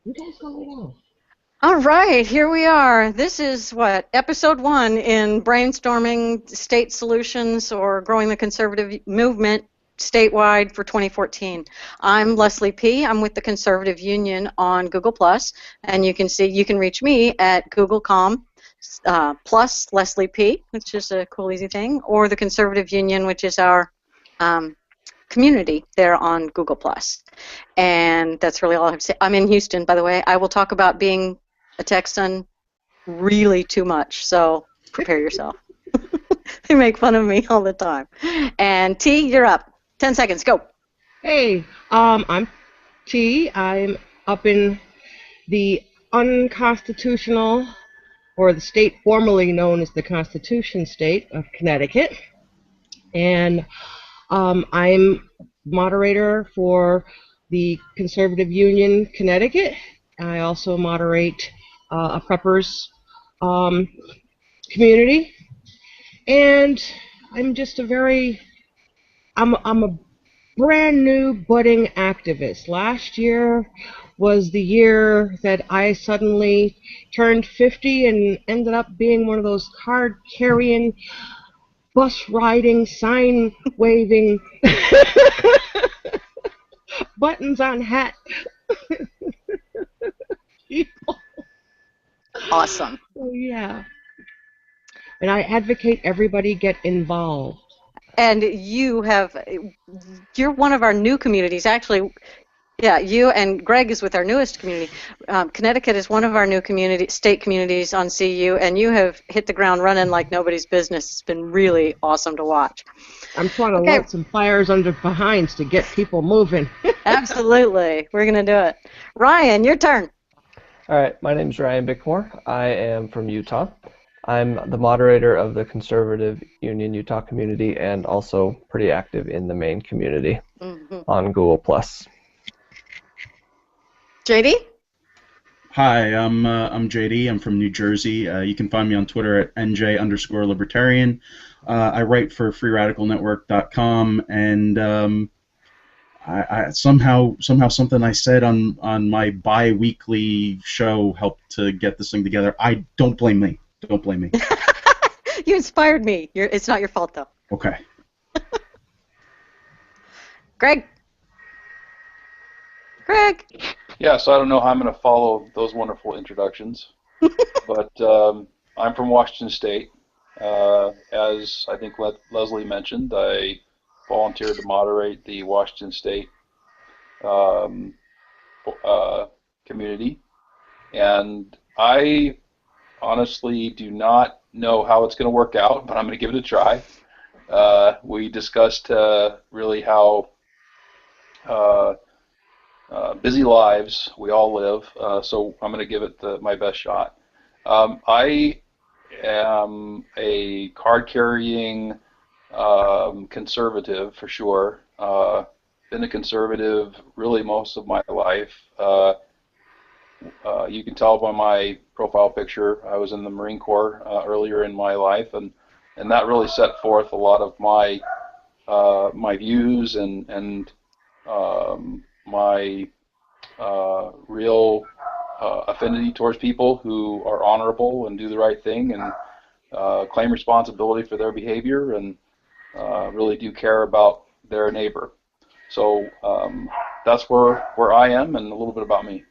You guys don't know. All right, here we are. This is what, episode 1 in brainstorming state solutions or growing the conservative movement statewide for 2014. I'm Leslie P. I'm with the Conservative Union on Google Plus, and you can reach me at Google.com plus Leslie P, which is a cool, easy thing, or the Conservative Union, which is our community there on Google Plus. And that's really all I have to say. I'm in Houston, by the way. I will talk about being a Texan really too much, so prepare yourself. They make fun of me all the time. And T, you're up. 10 seconds, go. Hey, I'm T. I'm up in the unconstitutional, or the state formerly known as the Constitution State of Connecticut. And I'm moderator for the Conservative Union Connecticut. I also moderate a preppers community. And I'm just I'm a brand new budding activist. Last year was the year that I suddenly turned 50 and ended up being one of those card-carrying, bus-riding, sign-waving, buttons-on-hat people. Awesome. Oh, yeah. And I advocate everybody get involved. And you're one of our new communities. Actually, yeah, you and Greg is with our newest community. Connecticut is one of our new state communities on CU, and you have hit the ground running like nobody's business. It's been really awesome to watch. I'm trying to light some fires under behinds to get people moving. Absolutely. We're going to do it. Ryan, your turn. All right, my name is Ryan Bickmore. I am from Utah. I'm the moderator of the Conservative Union Utah community and also pretty active in the main community on Google+. JD? Hi, I'm JD. I'm from New Jersey. You can find me on Twitter at NJ_libertarian. I write for freeradicalnetwork.com, and I somehow something I said on my bi-weekly show helped to get this thing together. Don't blame me. Don't blame me. You inspired me. It's not your fault, though. Okay. Greg? Yeah, so I don't know how I'm going to follow those wonderful introductions, but I'm from Washington State. As I think Leslie mentioned, I volunteered to moderate the Washington State community, and I honestly do not know how it's going to work out, but I'm going to give it a try. We discussed really how busy lives we all live, so I'm going to give it my best shot. I am a card-carrying conservative for sure. Been a conservative really most of my life. You can tell by my profile picture, I was in the Marine Corps earlier in my life, and that really set forth a lot of my my views and my real affinity towards people who are honorable and do the right thing and claim responsibility for their behavior and really do care about their neighbor. So that's where I am and a little bit about me.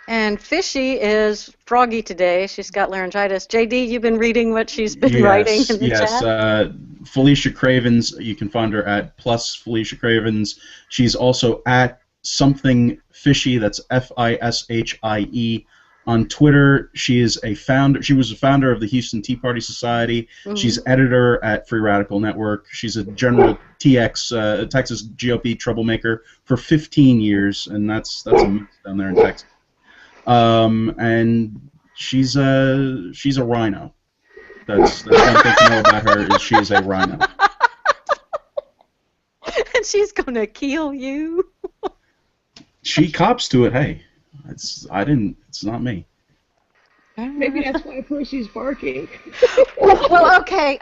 And Fishy is froggy today. She's got laryngitis. JD, you've been reading what she's been writing in the chat? Yes. Felicia Cravens, you can find her at plus Felicia Cravens. She's also at something fishy, that's FISHIE. On Twitter, she is a founder. She was a founder of the Houston Tea Party Society. She's editor at Free Radical Network. She's a general TX, Texas GOP troublemaker for 15 years, and that's a mess down there in Texas. And she's a rhino. That's one thing to know about her is she is a rhino. And she's gonna kill you. She cops to it. Hey, it's not me. Maybe that's why Percy's barking. Well, okay.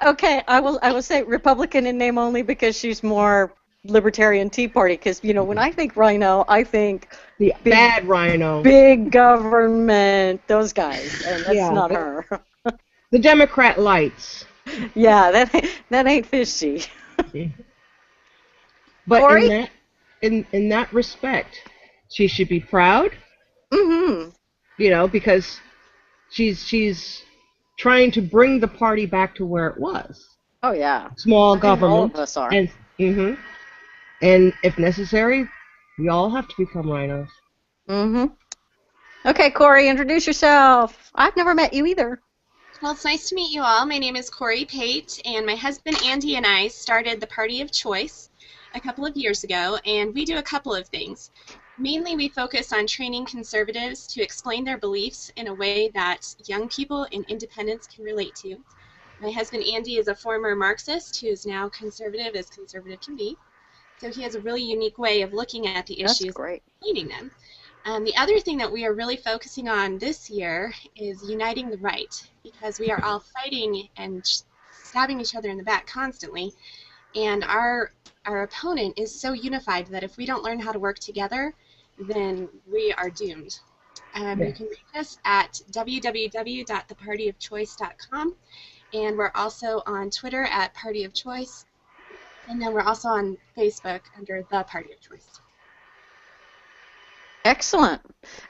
I will say Republican in name only because she's more Libertarian Tea Party, because, you know, when I think rhino, I think The bad rhino. big government, those guys, and that's Yeah, not her. the Democrat lights. Yeah, that ain't fishy. But Corey? in that respect, she should be proud, Mm-hmm. you know, because she's trying to bring the party back to where it was. Oh, yeah. Small I think all government. of us are. And and if necessary, we all have to become rhinos. Mm-hmm. Okay, Corey, introduce yourself. I've never met you either. Well, it's nice to meet you all. My name is Corey Pate, and my husband Andy and I started the Party of Choice a couple of years ago, and we do a couple of things. Mainly, we focus on training conservatives to explain their beliefs in a way that young people and independents can relate to. My husband Andy is a former Marxist who is now conservative as conservative can be, so he has a really unique way of looking at the issues and explaining them. The other thing that we are really focusing on this year is uniting the right, because we are all fighting and stabbing each other in the back constantly, and our opponent is so unified that if we don't learn how to work together, then we are doomed. You can reach us at www.thepartyofchoice.com, and we're also on Twitter at Party of Choice, and then we're also on Facebook under The Party of Choice. Excellent.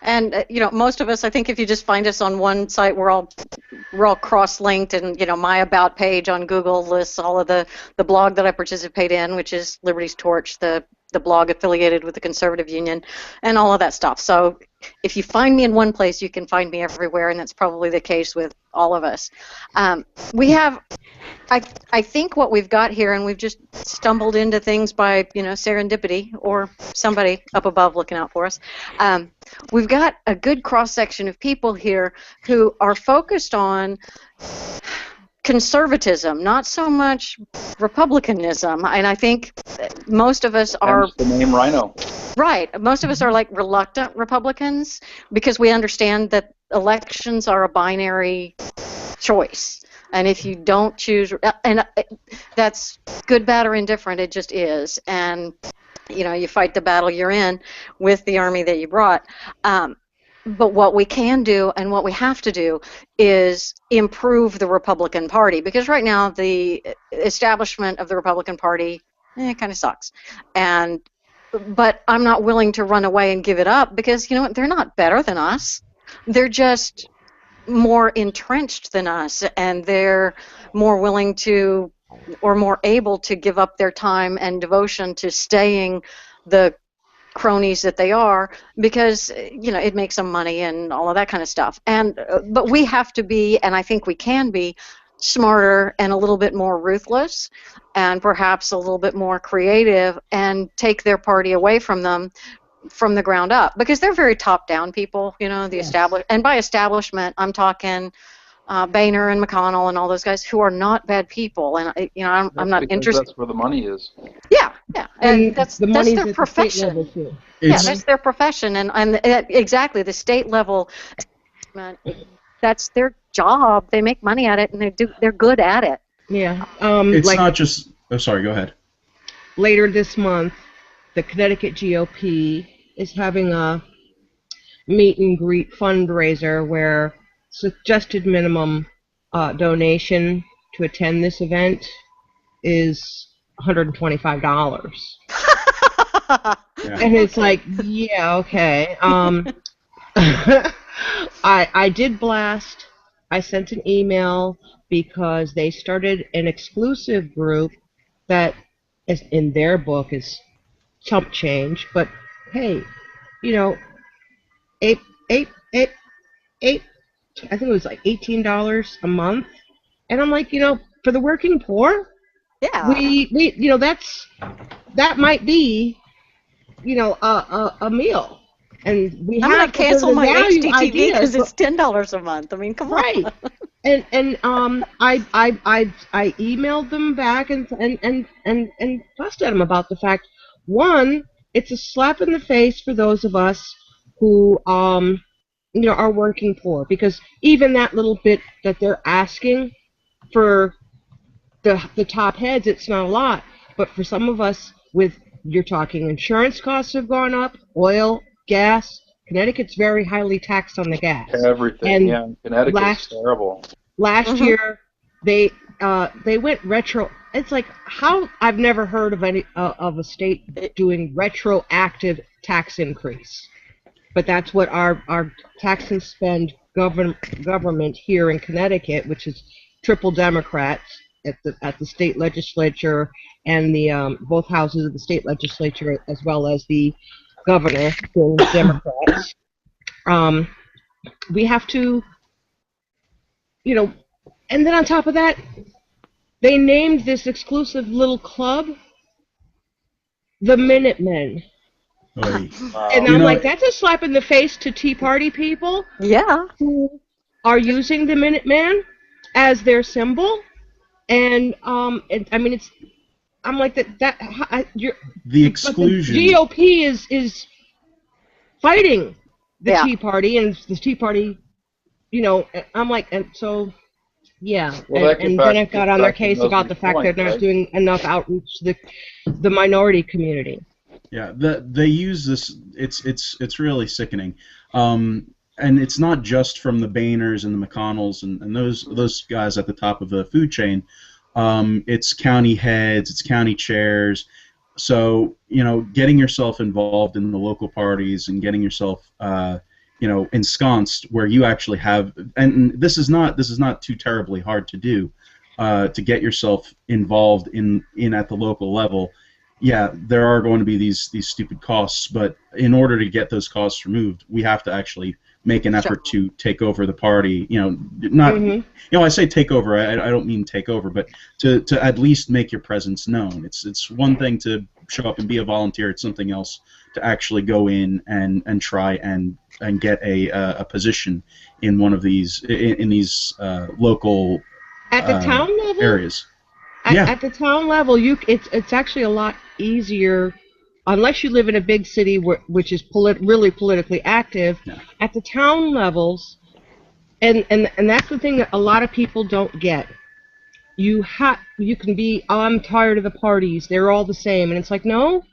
And you know, most of us, I think, if you just find us on one site, we're all cross-linked, and you know, my about page on Google lists all of the blog that I participate in, which is Liberty's Torch, the blog affiliated with the Conservative Union, and all of that stuff. So if you find me in one place, you can find me everywhere, and that's probably the case with all of us. We have, I think what we've got here, and we've just stumbled into things by, you know, serendipity or somebody up above looking out for us. We've got a good cross-section of people here who are focused on conservatism, not so much republicanism, and I think most of us are... Hence the name Rhino. Right. Most of us are like reluctant Republicans because we understand that elections are a binary choice. And if you don't choose, and that's good, bad, or indifferent, it just is. And, you know, you fight the battle you're in with the army that you brought. But what we can do and what we have to do is improve the Republican Party, because right now the establishment of the Republican Party kind of sucks. But I'm not willing to run away and give it up because, you know what, they're not better than us. They're just more entrenched than us, and they're more willing to, or more able to, give up their time and devotion to staying the cronies that they are, because, you know, it makes them money and all of that kind of stuff. And but we have to be, and I think we can be, smarter and a little bit more ruthless and perhaps a little bit more creative and take their party away from them from the ground up, because they're very top-down people, you know, the and by establishment I'm talking Boehner and McConnell and all those guys who are not bad people, and you know, I'm not interested. That's where the money is. Yeah, and that's their profession. Yeah, that's their profession, and exactly, the state level, that's their job. They make money at it, and they're good at it. Yeah. It's like, not just. Oh, sorry. Go ahead. Later this month, the Connecticut GOP is having a meet and greet fundraiser where suggested minimum donation to attend this event is $125. And it's like, yeah, okay. I did blast. I sent an email because they started an exclusive group that is in their book is chump change, but hey, you know, I think it was like $18 a month, and I'm like, you know, for the working poor, we you know, that might be, you know, a meal, and we I'm have gonna cancel my HDTV because it's $10 a month. I mean, come on. Right. And I emailed them back and fussed at them about the fact, one, it's a slap in the face for those of us who you know, are working poor, because even that little bit that they're asking for the top heads, it's not a lot, but for some of us, with, you're talking insurance costs have gone up, oil, gas. Connecticut's very highly taxed on the gas. Everything, And yeah. Connecticut's last terrible. year they went retro. It's like, how, I've never heard of any of a state doing retroactive tax increase. But that's what our tax and spend government here in Connecticut, which is triple Democrats at the state legislature and the both houses of the state legislature, as well as the governor, being Democrats. We have to, and then on top of that, they named this exclusive little club the Minutemen. Wow. And I'm like, that's a slap in the face to Tea Party people. Yeah. Who are using the Minuteman as their symbol. And I mean, I'm like, the exclusion. The GOP is fighting the Yeah. Tea Party, and the Tea Party, I'm like, and so, yeah. Well, and then I got on their case about the fact that they're not doing enough outreach to the minority community. Yeah, they use this. It's really sickening, and it's not just from the Boehners and the McConnells and those guys at the top of the food chain. It's county heads, it's county chairs. So getting yourself involved in the local parties and getting yourself ensconced where you actually have, and this is not too terribly hard to do, to get yourself involved in at the local level. Yeah, there are going to be these stupid costs, but in order to get those costs removed, we have to actually make an effort to take over the party. I say take over. I don't mean take over, but to at least make your presence known. It's one thing to show up and be a volunteer. It's something else to actually go in and try and get a position in one of these in these local at the town level areas. At the town level, it's actually a lot easier, unless you live in a big city which is really politically active. Yeah. At the town levels, and that's the thing that a lot of people don't get. You can be, I'm tired of the parties. They're all the same, and it's like, no,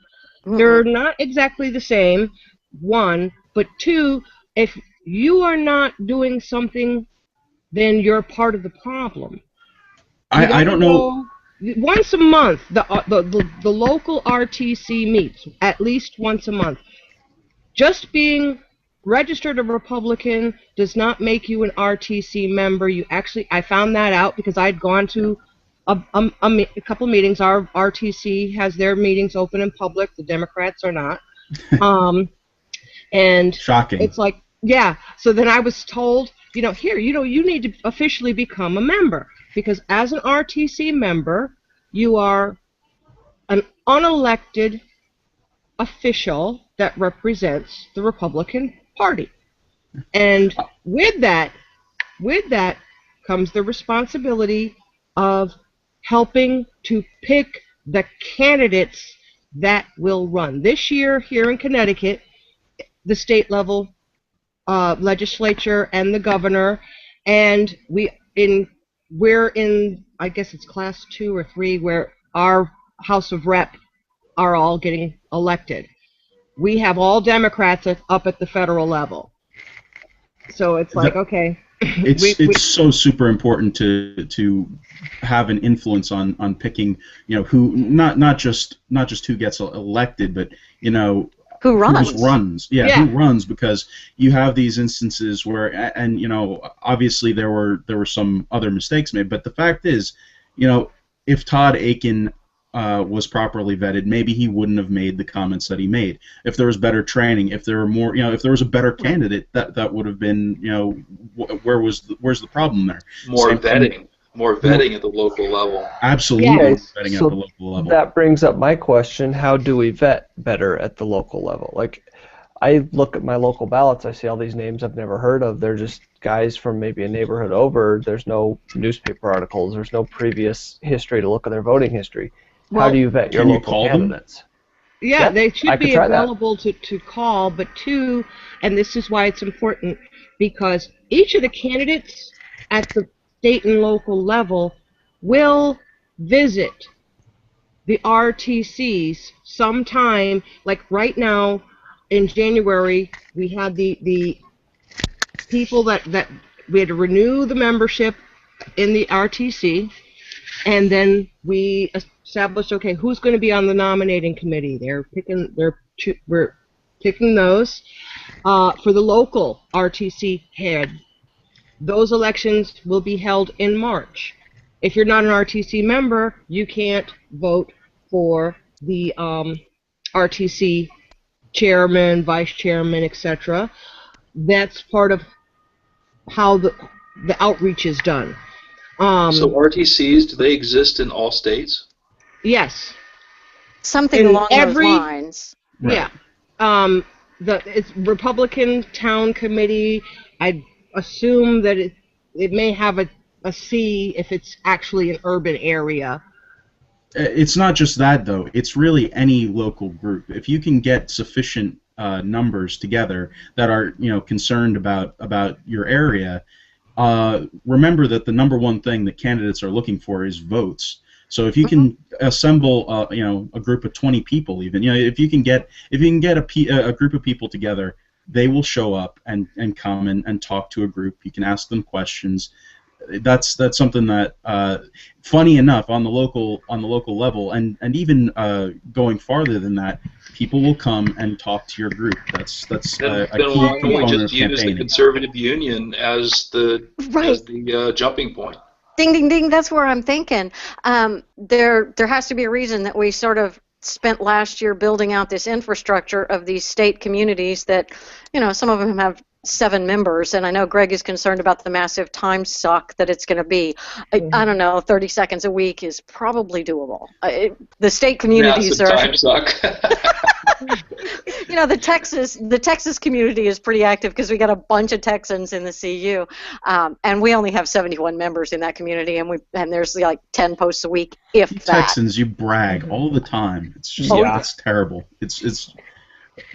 they're not exactly the same. One, but two, if you are not doing something, then you're part of the problem. I don't know. Once a month, the local RTC meets at least once a month. Just being registered a Republican does not make you an RTC member. I found that out because I'd gone to a couple meetings. Our RTC has their meetings open in public. The Democrats are not. And shocking. It's like, yeah. So then I was told, you need to officially become a member. Because as an RTC member, you are an unelected official that represents the Republican Party. And with that comes the responsibility of helping to pick the candidates that will run. This year, here in Connecticut, the state level legislature and the governor, and we're in, I guess it's class 2 or 3, where our House of Rep are all getting elected. We have all Democrats up at the federal level. So it's like, okay. It's so super important to have an influence on picking, who not just who gets elected, but who runs. Who runs, because you have these instances where, and obviously there were some other mistakes made, but the fact is, if Todd Aiken was properly vetted, maybe he wouldn't have made the comments that he made. If there was better training, if there were more, if there was a better candidate, that would have been, where's the problem there? More vetting at the local level. Absolutely, vetting at the local level. That brings up my question: how do we vet better at the local level? Like, I look at my local ballots, I see all these names I've never heard of. They're just guys from maybe a neighborhood over. There's no newspaper articles. There's no previous history to look at their voting history. How do you vet your local candidates? Yeah, they should be available to call, but two, and this is why it's important, because each of the candidates at the state and local level will visit the RTCs sometime, like right now in January, we had the people that we had to renew the membership in the RTC, and then we established, okay, who's going to be on the nominating committee. We're picking those for the local RTC head. Those elections will be held in March. If you're not an RTC member, you can't vote for the RTC chairman, vice chairman, etc. That's part of how the outreach is done. So RTCs, do they exist in all states? Yes. Something In along those every lines. Yeah. It's Republican Town Committee. I assume that it may have a C if it's actually an urban area. It's not just that, though. It's really any local group. If you can get sufficient numbers together that are, concerned about your area, remember that the number one thing that candidates are looking for is votes. So if you can assemble, a group of 20 people, even, if you can get a group of people together, they will show up and come and talk to a group. You can ask them questions. That's something that, funny enough, on the local level, and even going farther than that, people will come and talk to your group. That's a Then key why don't we component of just use the campaigning. Conservative Union as the jumping point? Ding, ding, ding. That's where I'm thinking. There has to be a reason that we sort of spent last year building out this infrastructure of these state communities that, some of them have 7 members, and I know Greg is concerned about the massive time suck that it's going to be. I don't know, 30 seconds a week is probably doable. The state communities massive are time suck. the Texas community is pretty active because we got a bunch of Texans in the CU, and we only have 71 members in that community, and there's like 10 posts a week, if You that. Texans, you brag all the time. It's just it's terrible. It's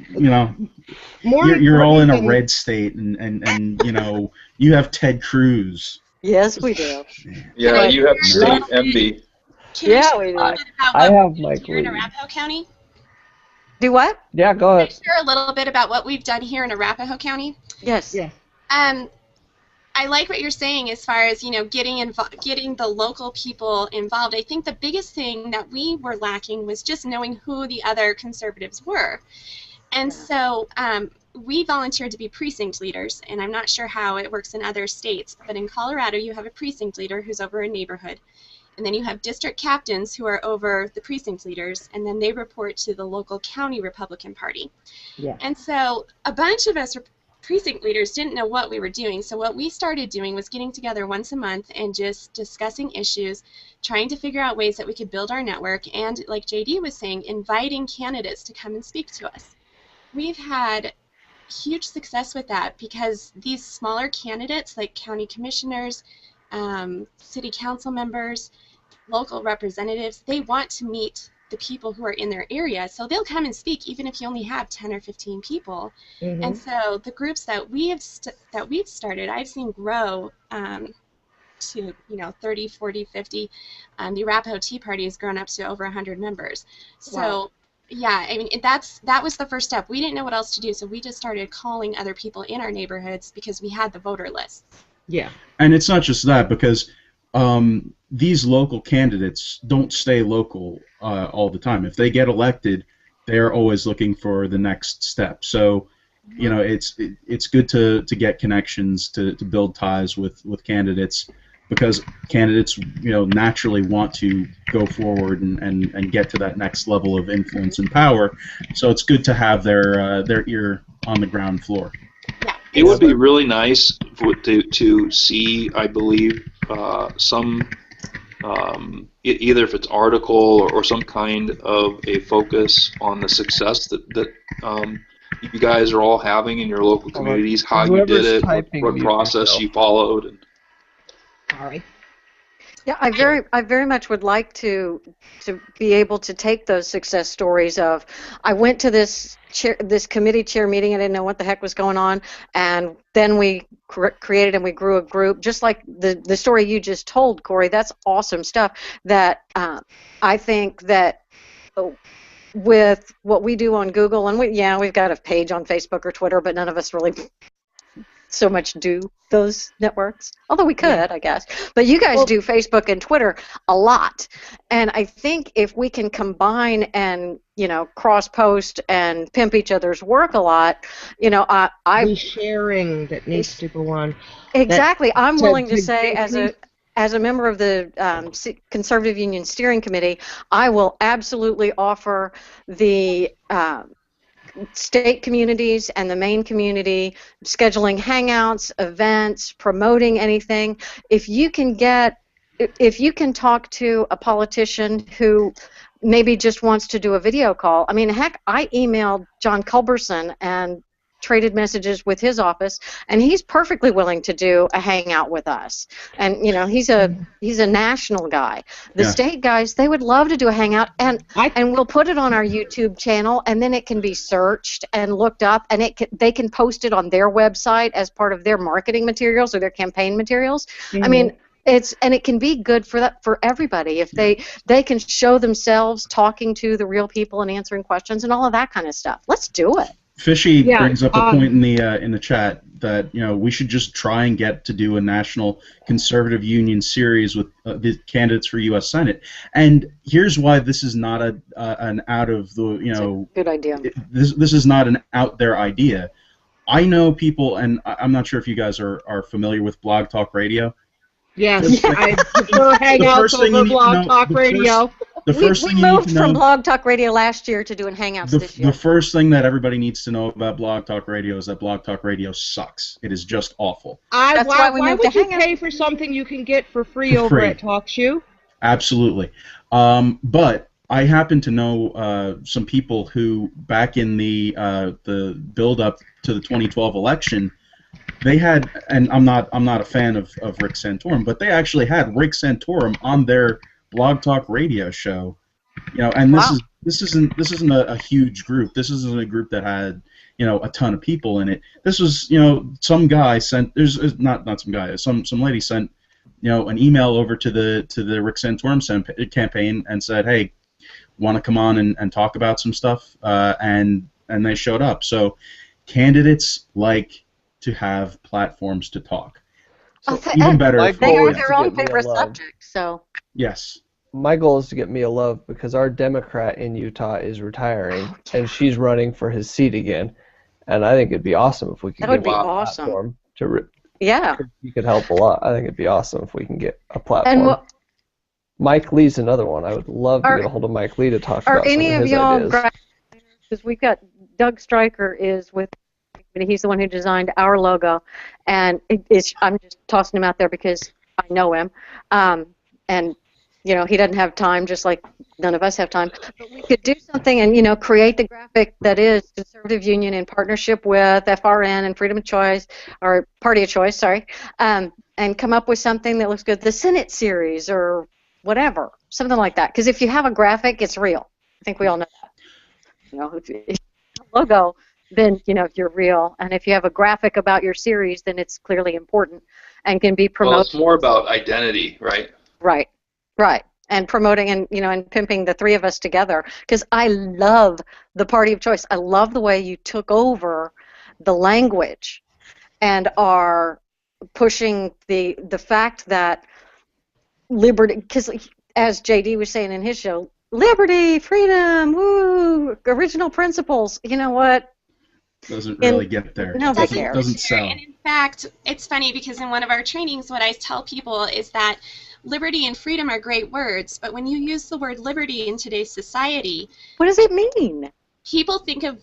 you're all in a red state, and you have Ted Cruz. Yes, we do. Yeah, you have state envy. Yeah, we do. I have Mike here in Lee. Arapahoe County. Do what? Yeah, go Can I ahead. share a little bit about what we've done here in Arapahoe County? Yes. Yeah. I like what you're saying as far as, getting the local people involved. I think the biggest thing that we were lacking was just knowing who the other conservatives were. And so we volunteered to be precinct leaders, and I'm not sure how it works in other states, but in Colorado you have a precinct leader who's over a neighborhood. And then you have district captains who are over the precinct leaders, and then they report to the local county Republican Party. Yeah. And so a bunch of us precinct leaders didn't know what we were doing. So what we started doing was getting together once a month and just discussing issues, trying to figure out ways that we could build our network, and like JD was saying, inviting candidates to come and speak to us. We've had huge success with that because these smaller candidates like county commissioners, city council members, local representatives, they want to meet the people who are in their area, so they'll come and speak even if you only have 10 or 15 people. And so the groups that we've started, I've seen grow to 30, 40, 50. The Arapahoe Tea Party has grown up to over 100 members. So wow. Yeah, I mean, that was the first step. We didn't know what else to do, so we just started calling other people in our neighborhoods because we had the voter list. Yeah. And it's not just that, because these local candidates don't stay local all the time. If they get elected, they're always looking for the next step. So, it's good to get connections, to build ties with candidates, because candidates, naturally want to go forward and get to that next level of influence and power. So it's good to have their ear on the ground floor. Yeah. It would be really nice to see, I believe, some, either if it's article or some kind of a focus on the success that you guys are all having in your local communities, how you did it, what process you followed. Sorry. Yeah, I very much would like to be able to take those success stories of, I went to this committee chair meeting, I didn't know what the heck was going on, and then we created and we grew a group, just like the story you just told, Corey. That's awesome stuff. That I think that with what we do on Google, and we've got a page on Facebook or Twitter, but none of us really so much do those networks, although we could, I guess. But you guys do Facebook and Twitter a lot, and I think if we can combine and cross post and pimp each other's work a lot, the sharing that needs to go on. Exactly. I'm willing to say, as a member of the Conservative Union Steering Committee, I will absolutely offer the state communities and the Maine community scheduling hangouts, events, promoting anything. If you can talk to a politician who maybe just wants to do a video call. I mean, heck, I emailed John Culberson and traded messages with his office, and he's perfectly willing to do a hangout with us. And he's a national guy. The state guys, they would love to do a hangout, and we'll put it on our YouTube channel, and then it can be searched and looked up, and they can post it on their website as part of their marketing materials or their campaign materials. I mean, it can be good for everybody if they can show themselves talking to the real people and answering questions and all of that kind of stuff. Let's do it. Fishy brings up a point in the chat that we should just try and get to do a national conservative union series with the candidates for U.S. Senate. And here's why this is not an out of the good idea. This is not an out there idea. I know people, and I'm not sure if you guys are familiar with Blog Talk Radio. Yes, I prefer Hangouts over Blog Talk Radio. The first thing we moved from Blog Talk Radio last year to doing Hangouts this year. The first thing that everybody needs to know about Blog Talk Radio is that Blog Talk Radio sucks. It is just awful. That's why we moved to Hangouts. Why would you pay for something you can get for free over at TalkShoe? Absolutely. But I happen to know some people who, back in the build-up to the 2012 election, they had, and I'm not a fan of Rick Santorum, but they actually had Rick Santorum on their Blog Talk Radio show, and this isn't a huge group. This isn't a group that had a ton of people in it. This was some guy sent some lady sent an email over to the Rick Santorum campaign and said, hey, want to come on and talk about some stuff, and they showed up. So candidates like to have platforms to talk. So even better. They are their own favorite subject. So. Yes. My goal is to get Mia Love because our Democrat in Utah is retiring and she's running for his seat again, and I think it'd be awesome if we could get a platform to. You could help a lot. I think it'd be awesome if we can get a platform. Mike Lee's another one. I would love to get a hold of Mike Lee to talk about some of his ideas. Are any of y'all? Because we've got Doug Stryker is with. He's the one who designed our logo, and I'm just tossing him out there because I know him, and he doesn't have time, just like none of us have time. But we could do something and create the graphic that is Conservative Union in partnership with FRN and Freedom of Choice or Party of Choice, sorry, and come up with something that looks good. The Senate series or whatever, something like that. Because if you have a graphic, it's real. I think we all know that. If you have a logo, then you're real, and if you have a graphic about your series, then it's clearly important and can be promoted. Well, it's more about identity, right? Right, and promoting and pimping the three of us together. Because I love the Party of Choice. I love the way you took over the language and are pushing the fact that liberty. Because as JD was saying in his show, liberty, freedom, woo, original principles. You know what? Doesn't really get there. No, doesn't sell. And in fact, it's funny because in one of our trainings, what I tell people is that liberty and freedom are great words, but when you use the word liberty in today's society, what does it mean? People think of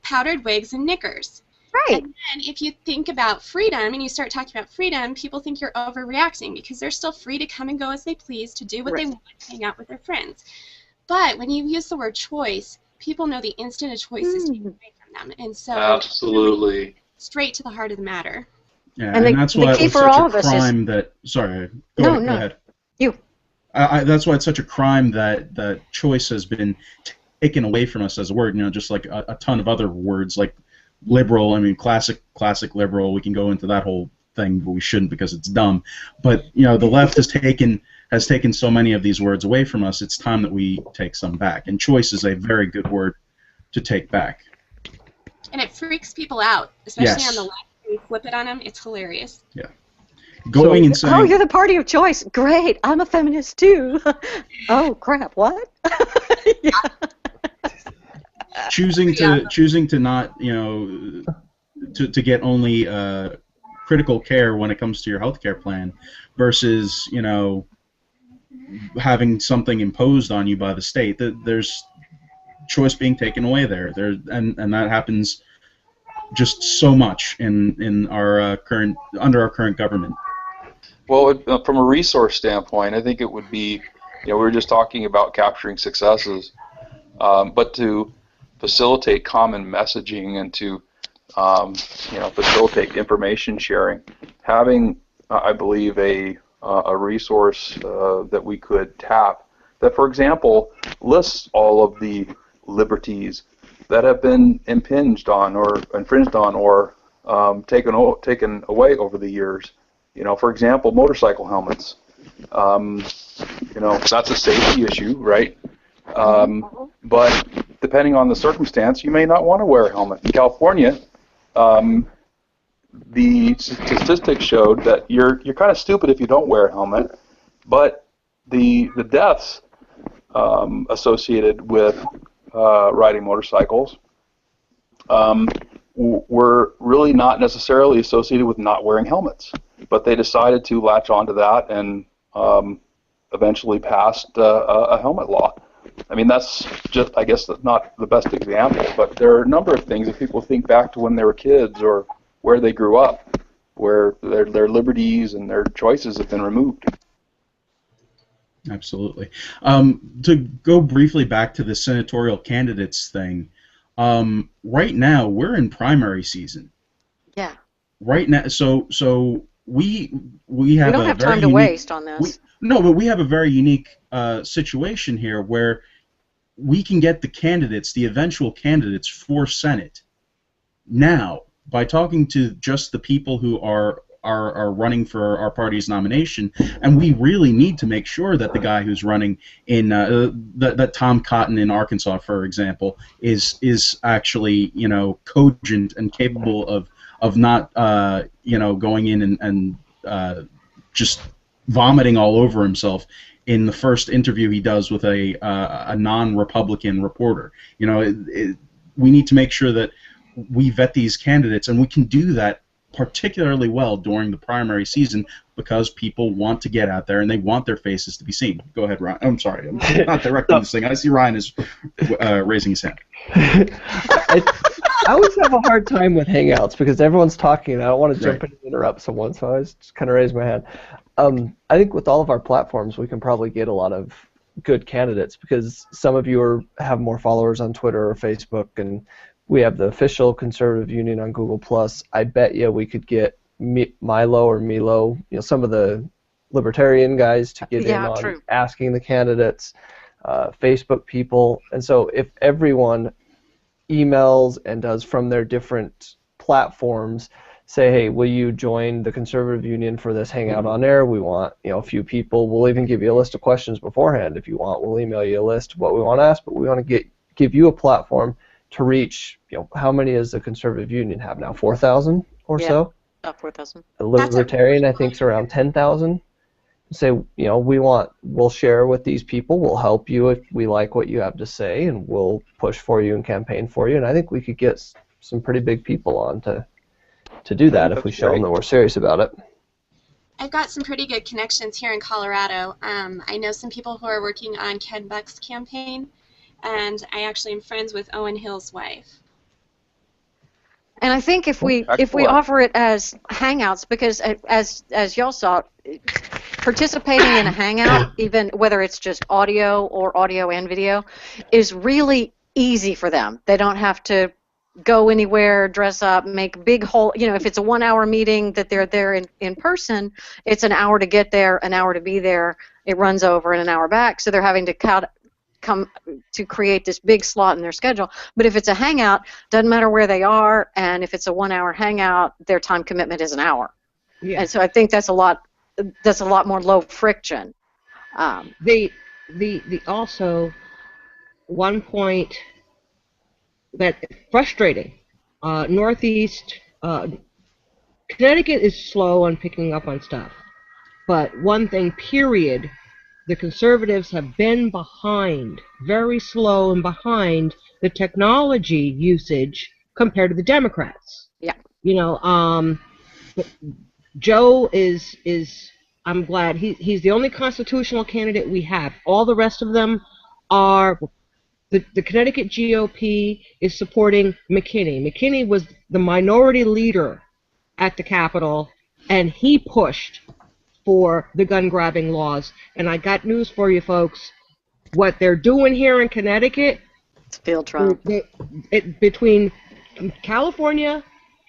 powdered wigs and knickers. Right. And then if you think about freedom and you start talking about freedom, people think you're overreacting because they're still free to come and go as they please, to do what they want, hang out with their friends. But when you use the word choice, people know the instant a choice is taken away from them. And so absolutely straight to the heart of the matter. Yeah, and that's why it was such a crime that. Sorry, go ahead. You. That's why it's such a crime that choice has been taken away from us as a word. Just like a ton of other words like liberal. I mean, classic liberal. We can go into that whole thing, but we shouldn't because it's dumb. But the left has taken so many of these words away from us. It's time that we take some back. And choice is a very good word to take back. And it freaks people out, especially Yes. on the left. When you flip it on them, it's hilarious. Yeah. Going and saying, oh, you're the party of choice. Great, I'm a feminist too. Oh crap, what? Yeah. choosing to not to get only critical care when it comes to your healthcare plan versus having something imposed on you by the state. There's choice being taken away there. And that happens just so much in our under our current government. Well, from a resource standpoint, I think it would be, we were just talking about capturing successes, but to facilitate common messaging and to, facilitate information sharing, having, I believe, a resource that we could tap that, for example, lists all of the liberties that have been impinged on or infringed on or taken away over the years. For example, motorcycle helmets. That's a safety issue, right? But depending on the circumstance, you may not want to wear a helmet. In California, the statistics showed that you're kind of stupid if you don't wear a helmet, but the deaths associated with riding motorcycles were really not necessarily associated with not wearing helmets, but they decided to latch onto that and eventually passed a helmet law. I mean, that's just, I guess, not the best example, but there are a number of things that people think back to when they were kids or where they grew up, where their liberties and their choices have been removed. Absolutely. To go briefly back to the senatorial candidates thing, right now we're in primary season. Yeah. Right now, so we have we don't have time to waste on this. But we have a very unique situation here where we can get the eventual candidates for Senate now by talking to just the people who are running for our party's nomination, and we really need to make sure that the guy who's running in that Tom Cotton in Arkansas, for example, is actually cogent and capable of not going in and just vomiting all over himself in the first interview he does with a non-Republican reporter. We need to make sure that we vet these candidates, and we can do that particularly well during the primary season because people want to get out there and they want their faces to be seen. Go ahead, Ryan. I'm sorry, I'm not directing this thing. I see Ryan is raising his hand. I always have a hard time with Hangouts because everyone's talking and I don't want to jump in and interrupt someone, so I always just kind of raise my hand. I think with all of our platforms we can probably get a lot of good candidates because some of you have more followers on Twitter or Facebook, and we have the official Conservative Union on Google+. I bet you we could get Milo or Milo, some of the libertarian guys to get in on asking the candidates, Facebook people. And so if everyone emails and does from their different platforms, say, hey, will you join the Conservative Union for this Hangout on Air? We want a few people. We'll even give you a list of questions beforehand if you want. We'll email you a list of what we want to ask, but we want to give you a platform to reach, how many does the Conservative Union have now? 4,000 or so? About 4,000. The Libertarian, I think, is around 10,000. Say, we'll share with these people. We'll help you if we like what you have to say, and we'll push for you and campaign for you. And I think we could get some pretty big people on to do that if we show them that we're serious about it. I've got some pretty good connections here in Colorado. I know some people who are working on Ken Buck's campaign, and I actually am friends with Owen Hill's wife. And I think if we offer it as Hangouts, because as y'all saw, participating in a Hangout, even whether it's just audio or audio and video, is really easy for them. They don't have to go anywhere, dress up, make big whole, if it's a 1 hour meeting that they're there in person, it's an hour to get there, an hour to be there. it runs over and an hour back, so they're having to come to create this big slot in their schedule. But if it's a hangout, doesn't matter where they are, and if it's a 1 hour hangout, their time commitment is an hour. Yeah. And so I think that's a lot more low friction. The also one point that frustrating, Northeast, Connecticut is slow on picking up on stuff, but one thing, period, the conservatives have been behind, very slow and behind the technology usage compared to the Democrats. Yeah. You know, Joe is I'm glad he's the only constitutional candidate we have. All the rest of them are the Connecticut GOP is supporting McKinney. McKinney was the minority leader at the Capitol, and he pushed for the gun grabbing laws. And I got news for you folks. What they're doing here in Connecticut, it's field trial. Between California,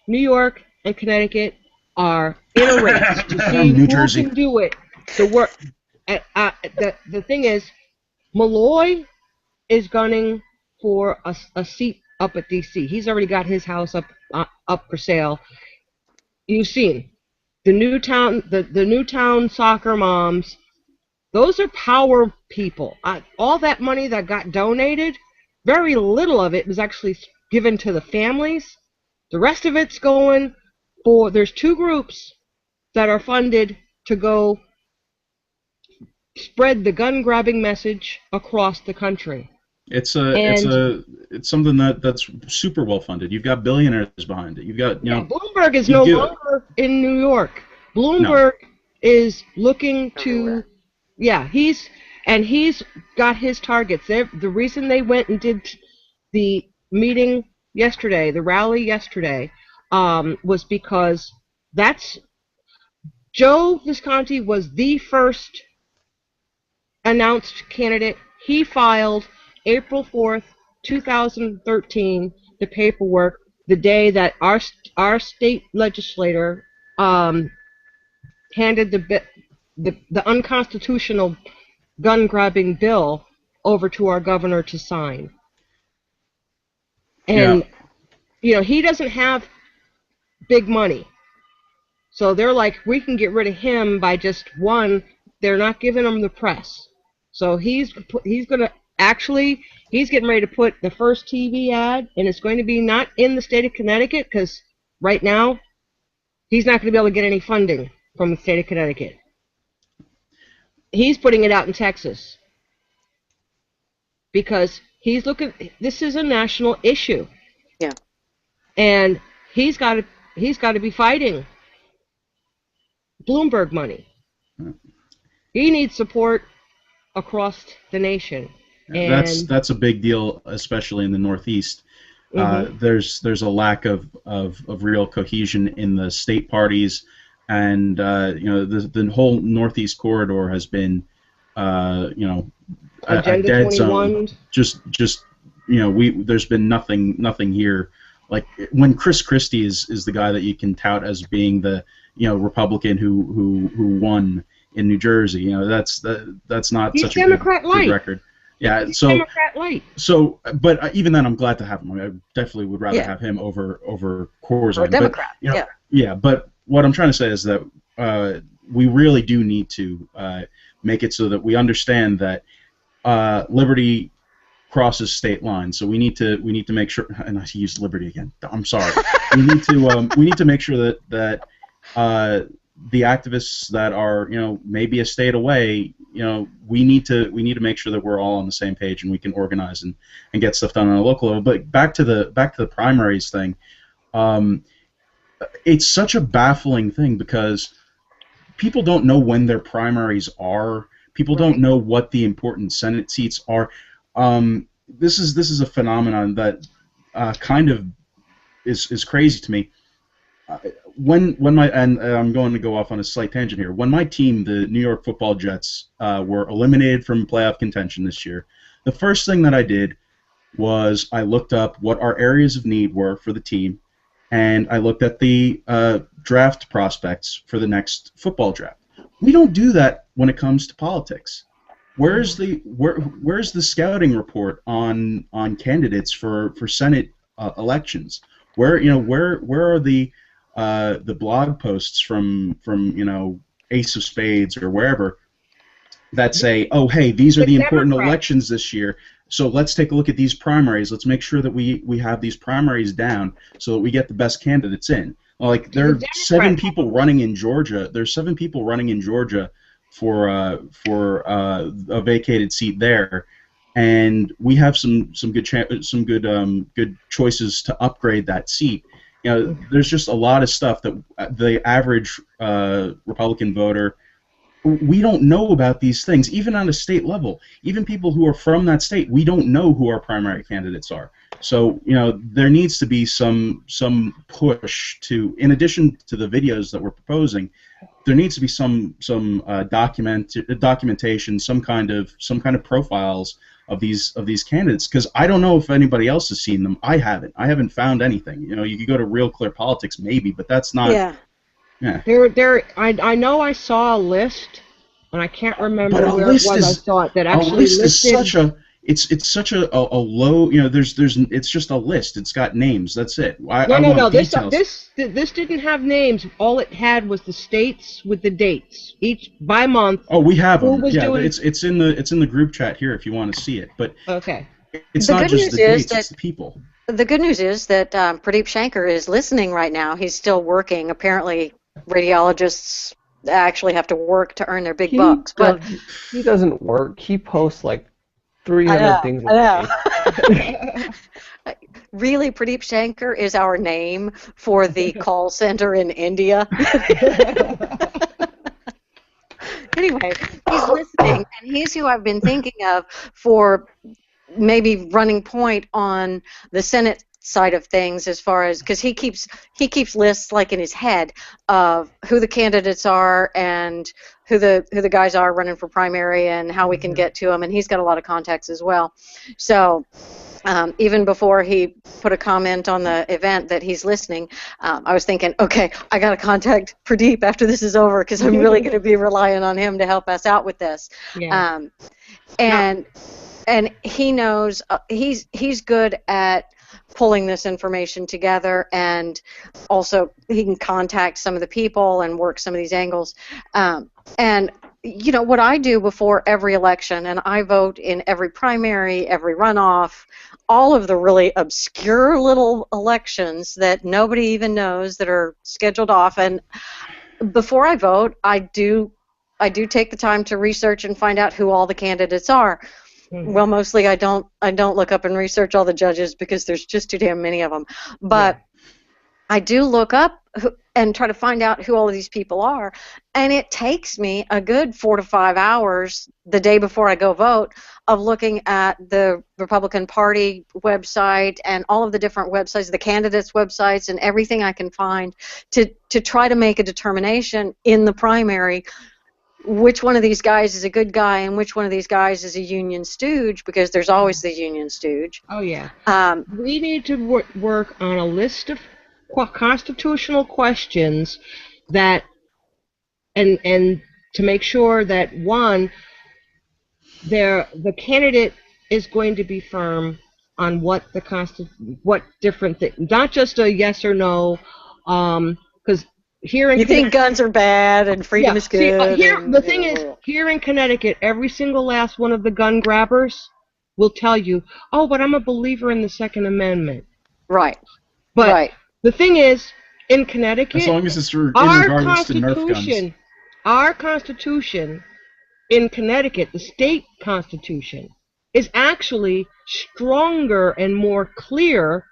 New York, and Connecticut are in a race to see New who Jersey can do it. The thing is, Malloy is gunning for a seat up at D.C. He's already got his house up for sale. You've seen the Newtown soccer moms. Those are power people. All that money that got donated, very little of it was actually given to the families. The rest of it's going for, there's two groups that are funded to go spread the gun grabbing message across the country. It's something that's super well funded. You've got billionaires behind it. You've got Bloomberg is no longer in New York. Bloomberg is looking to he's got his targets. The reason they went and did the meeting yesterday, the rally yesterday, was because Joe Visconti was the first announced candidate. He filed April 4th, 2013, the paperwork, the day that our state legislator handed the unconstitutional gun-grabbing bill over to our governor to sign. And, he doesn't have big money. So they're like, we can get rid of him by just one. They're not giving him the press. So he's getting ready to put the first TV ad, and it's going to be not in the state of Connecticut, because right now he's not going to be able to get any funding from the state of Connecticut. He's putting it out in Texas because this is a national issue. Yeah. And he's got to be fighting Bloomberg money. He needs support across the nation. And that's a big deal, especially in the Northeast. Mm-hmm. There's a lack of real cohesion in the state parties, and the whole Northeast corridor has been a dead 21. zone. Just there's been nothing here. Like when Chris Christie is the guy that you can tout as being the Republican who won in New Jersey. That's not He's such Democrat a good record. Yeah, He's Democrat light. So, but even then, I'm glad to have him. I definitely would rather have him over Corzine. Or a Democrat. But, yeah. But what I'm trying to say is that we really do need to make it so that we understand that liberty crosses state lines. So we need to make sure. And I used liberty again. I'm sorry. we need to make sure that the activists that are maybe a state away, we need to make sure that we're all on the same page and we can organize and get stuff done on a local level. But back to the primaries thing, it's such a baffling thing because people don't know when their primaries are. People don't know what the important Senate seats are. This is a phenomenon that kind of is crazy to me. When I'm going to go off on a slight tangent here. When my team, the New York Football Jets, were eliminated from playoff contention this year, the first thing that I did was I looked up what our areas of need were for the team, and I looked at the draft prospects for the next football draft. We don't do that when it comes to politics. Where's the scouting report on candidates for Senate elections? Where are the blog posts from Ace of Spades or wherever that say, oh, hey, these are The the important Democrats. elections this year, so let's take a look at these primaries. Let's make sure that we have these primaries down so that we get the best candidates in. Like, there The are seven Democrats. people running in Georgia. There's 7 people running in Georgia for a vacated seat there, and we have some good choices to upgrade that seat. There's just a lot of stuff that the average Republican voter, we don't know about these things, even on a state level. Even people who are from that state, we don't know who our primary candidates are. So, there needs to be some push to, in addition to the videos that we're proposing, there needs to be some documentation, some kind of profiles of these candidates, because I don't know if anybody else has seen them. I haven't found anything. You could go to Real Clear Politics maybe, but that's not. Yeah. Yeah. I know I saw a list, and I can't remember But a where list it was I is saw it that a actually list is listed. such a it's such a low. It's just a list. It's got names. That's it. I No. want This details. this didn't have names. All it had was the states with the dates, each by month. Oh, we have Who them. was Yeah, doing- it's in the group chat here if you want to see it. But Okay. it's The not good just news the is dates. It's the people. The good news is that Pradeep Shankar is listening right now. He's still working. Apparently, radiologists actually have to work to earn their big bucks. But He doesn't work. He posts like I 300 know, things a I know. Really, Pradeep Shankar is our name for the call center in India. Anyway, he's listening, and he's who I've been thinking of for maybe running point on the Senate side of things, as far as, because he keeps lists like in his head of who the candidates are and who the guys are running for primary and how we can get to them, and he's got a lot of contacts as well. So even before he put a comment on the event that he's listening, I was thinking, okay, I got to contact Pradeep after this is over, because I'm really going to be relying on him to help us out with this. Yeah. And he knows, he's good at pulling this information together, and also he can contact some of the people and work some of these angles. And what I do before every election, and I vote in every primary, every runoff, all of the really obscure little elections that nobody even knows that are scheduled off. And before I vote, I do take the time to research and find out who all the candidates are. Well, mostly I don't look up and research all the judges, because there's just too damn many of them. But I do look up and try to find out who all of these people are, and it takes me a good 4 to 5 hours the day before I go vote of looking at the Republican Party website and all of the different websites, the candidates' websites, and everything I can find to try to make a determination in the primary which one of these guys is a good guy and which one of these guys is a union stooge, because there's always the union stooge. Oh, yeah. We need to work on a list of constitutional questions that, and to make sure that, one, the candidate is going to be firm on what different things, not just a yes or no, because here in you think guns are bad and freedom is good. The thing is, here in Connecticut, every single last one of the gun grabbers will tell you, oh, but I'm a believer in the Second Amendment. Right. But the thing is, in Connecticut, as long as it's in regards to Nerf guns. Our Constitution in Connecticut, the state Constitution, is actually stronger and more clear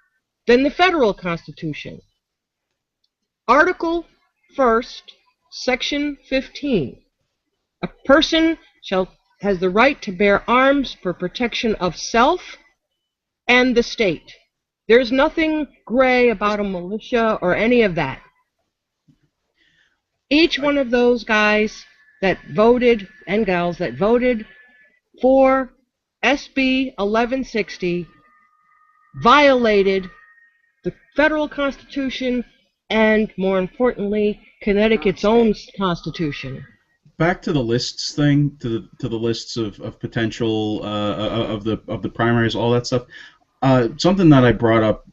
than the federal Constitution. Article 1st, Section 15. A person has the right to bear arms for protection of self and the state. There's nothing gray about a militia or any of that. Each one of those guys that voted, and gals that voted for SB 1160 violated the federal Constitution and, more importantly, Connecticut's own Constitution. back to the lists thing, to the lists of potential of the primaries, all that stuff. Something that I brought up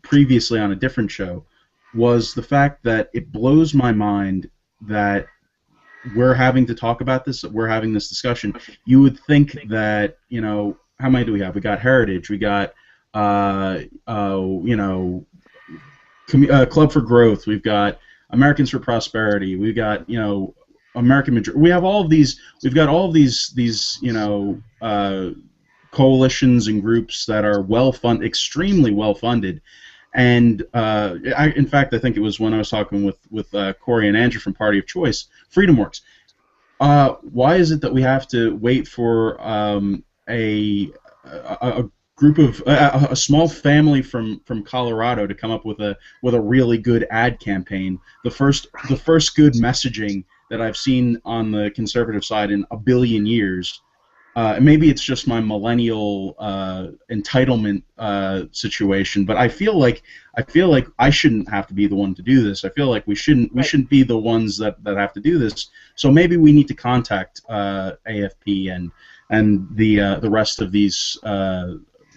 previously on a different show was the fact that it blows my mind that we're having to talk about this, that we're having this discussion. You would think that, how many do we have? We got Heritage, we got, Club for Growth, we've got Americans for Prosperity, we've got, American Majority. We have all of these. We've got all of these coalitions and groups that are extremely well funded. And in fact, I think it was when I was talking with Corey and Andrew from Party of Choice, FreedomWorks. Why is it that we have to wait for a group of a small family from Colorado to come up with a really good ad campaign? The first good messaging that I've seen on the conservative side in a billion years. Maybe it's just my millennial entitlement situation, but I feel like I shouldn't have to be the one to do this. I feel like we shouldn't be the ones that have to do this. So maybe we need to contact AFP and the rest of these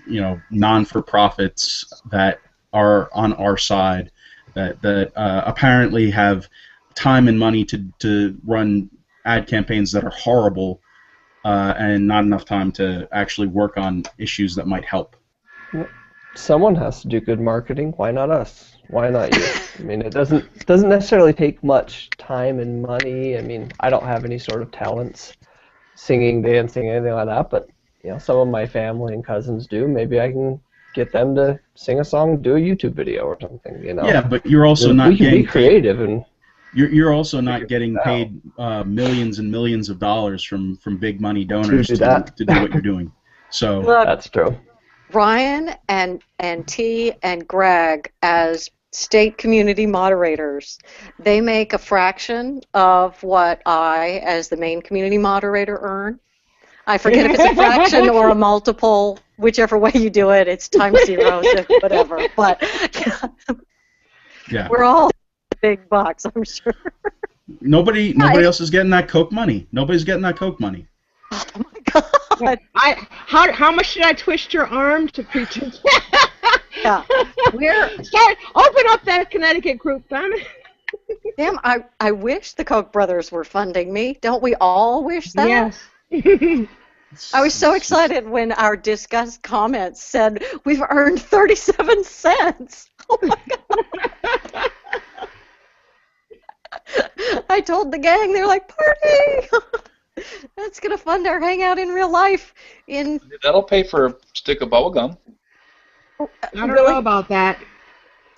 non-for-profits that are on our side that apparently have time and money to run ad campaigns that are horrible. And not enough time to actually work on issues that might help. Someone has to do good marketing. Why not us? Why not you? I mean, it doesn't necessarily take much time and money. I mean, I don't have any sort of talents, singing, dancing, anything like that. But some of my family and cousins do. Maybe I can get them to sing a song, do a YouTube video or something. Yeah, but you're also not we can getting be creative and. You're also not getting paid millions and millions of dollars from big money donors to do what you're doing. So that's true. Ryan and T and Greg, as state community moderators, they make a fraction of what I, as the main community moderator, earn. I forget if it's a fraction or a multiple, whichever way you do it. It's times zero, so whatever. But yeah, we're all big bucks, I'm sure. Nobody else is getting that Coke money. Nobody's getting that Coke money. Oh my God! How much did I twist your arm to preach? Yeah, open up that Connecticut group, damn it. Damn, I wish the Koch brothers were funding me. Don't we all wish that? Yes. I was so excited when our discussed comments said we've earned 37 cents. Oh my God. I told the gang, they're like, party! That's going to fund our hangout in real life. That'll pay for a stick of bubble gum. I don't know about that.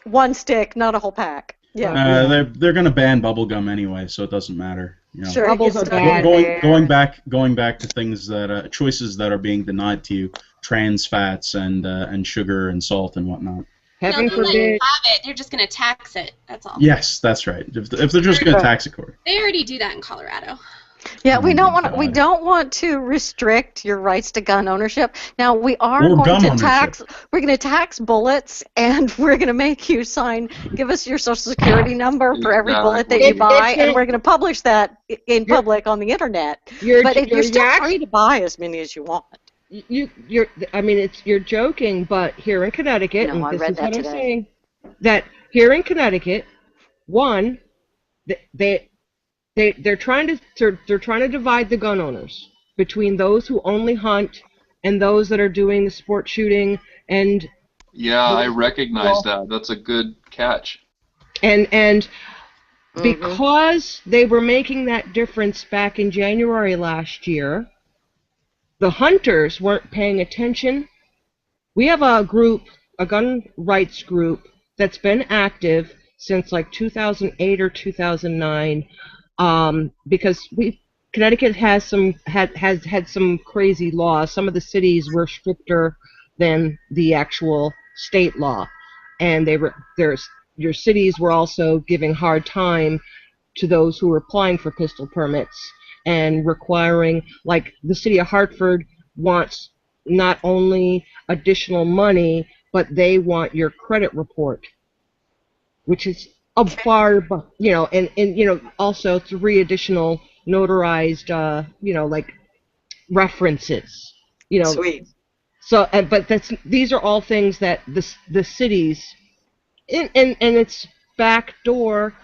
One stick, not a whole pack. Yeah. They're going to ban bubblegum anyway, so it doesn't matter. Sure. Bubbles are bad. Going back to things that choices that are being denied to you, trans fats and sugar and salt and whatnot. Heaven no, they forbid. have it. They're just going to tax it. That's all. Yes, that's right. If they're just going to tax it, Corey. They already do that in Colorado. Yeah, we don't want to restrict your rights to gun ownership. Now we are going to tax bullets, and we're going to make you give us your social security number for every bullet that you buy, and we're going to publish that in public on the internet. But you're still free to buy as many as you want. You're joking, but here in Connecticut, No, I and this read is that what I'm today. saying, that here in Connecticut, one, they're trying to divide the gun owners between those who only hunt and those that are doing the sport shooting and. Yeah, I recognize that. That's a good catch. And because they were making that difference back in January last year, the hunters weren't paying attention. We have a group, a gun rights group, that's been active since like 2008 or 2009, because Connecticut has had some crazy laws. Some of the cities were stricter than the actual state law, and your cities were also giving hard time to those who were applying for pistol permits and requiring, like the city of Hartford wants not only additional money, but they want your credit report, which is a far, and also 3 additional notarized, like references. Sweet. So, but these are all things that the cities, and it's backdoor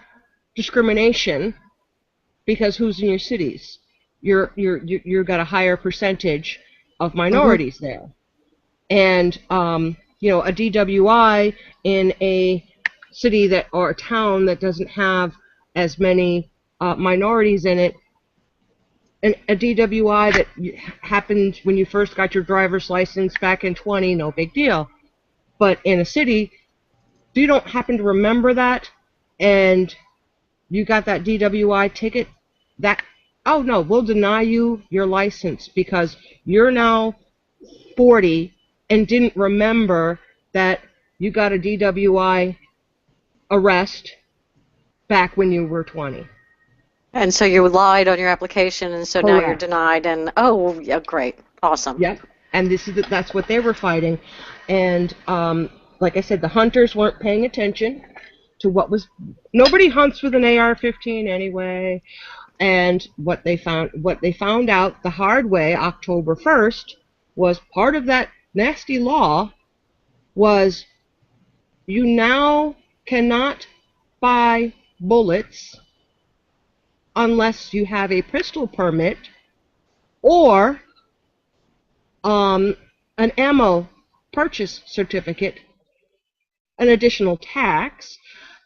discrimination, because who's in your cities? You've got a higher percentage of Mm-hmm. minorities there, and a DWI in a city or a town that doesn't have as many minorities in it, and a DWI that happened when you first got your driver's license back in 20, no big deal. But in a city, if you don't happen to remember that, and you got that DWI ticket, that, oh no, we'll deny you your license because you're now 40 and didn't remember that you got a DWI arrest back when you were 20. And so you lied on your application, and so now you're Correct. denied. And oh, yeah, great, awesome. Yep. And that's what they were fighting. And like I said, the hunters weren't paying attention to what was. Nobody hunts with an AR-15 anyway. And what they found out the hard way, October 1st, was part of that nasty law was you now cannot buy bullets unless you have a pistol permit or an ammo purchase certificate, an additional tax,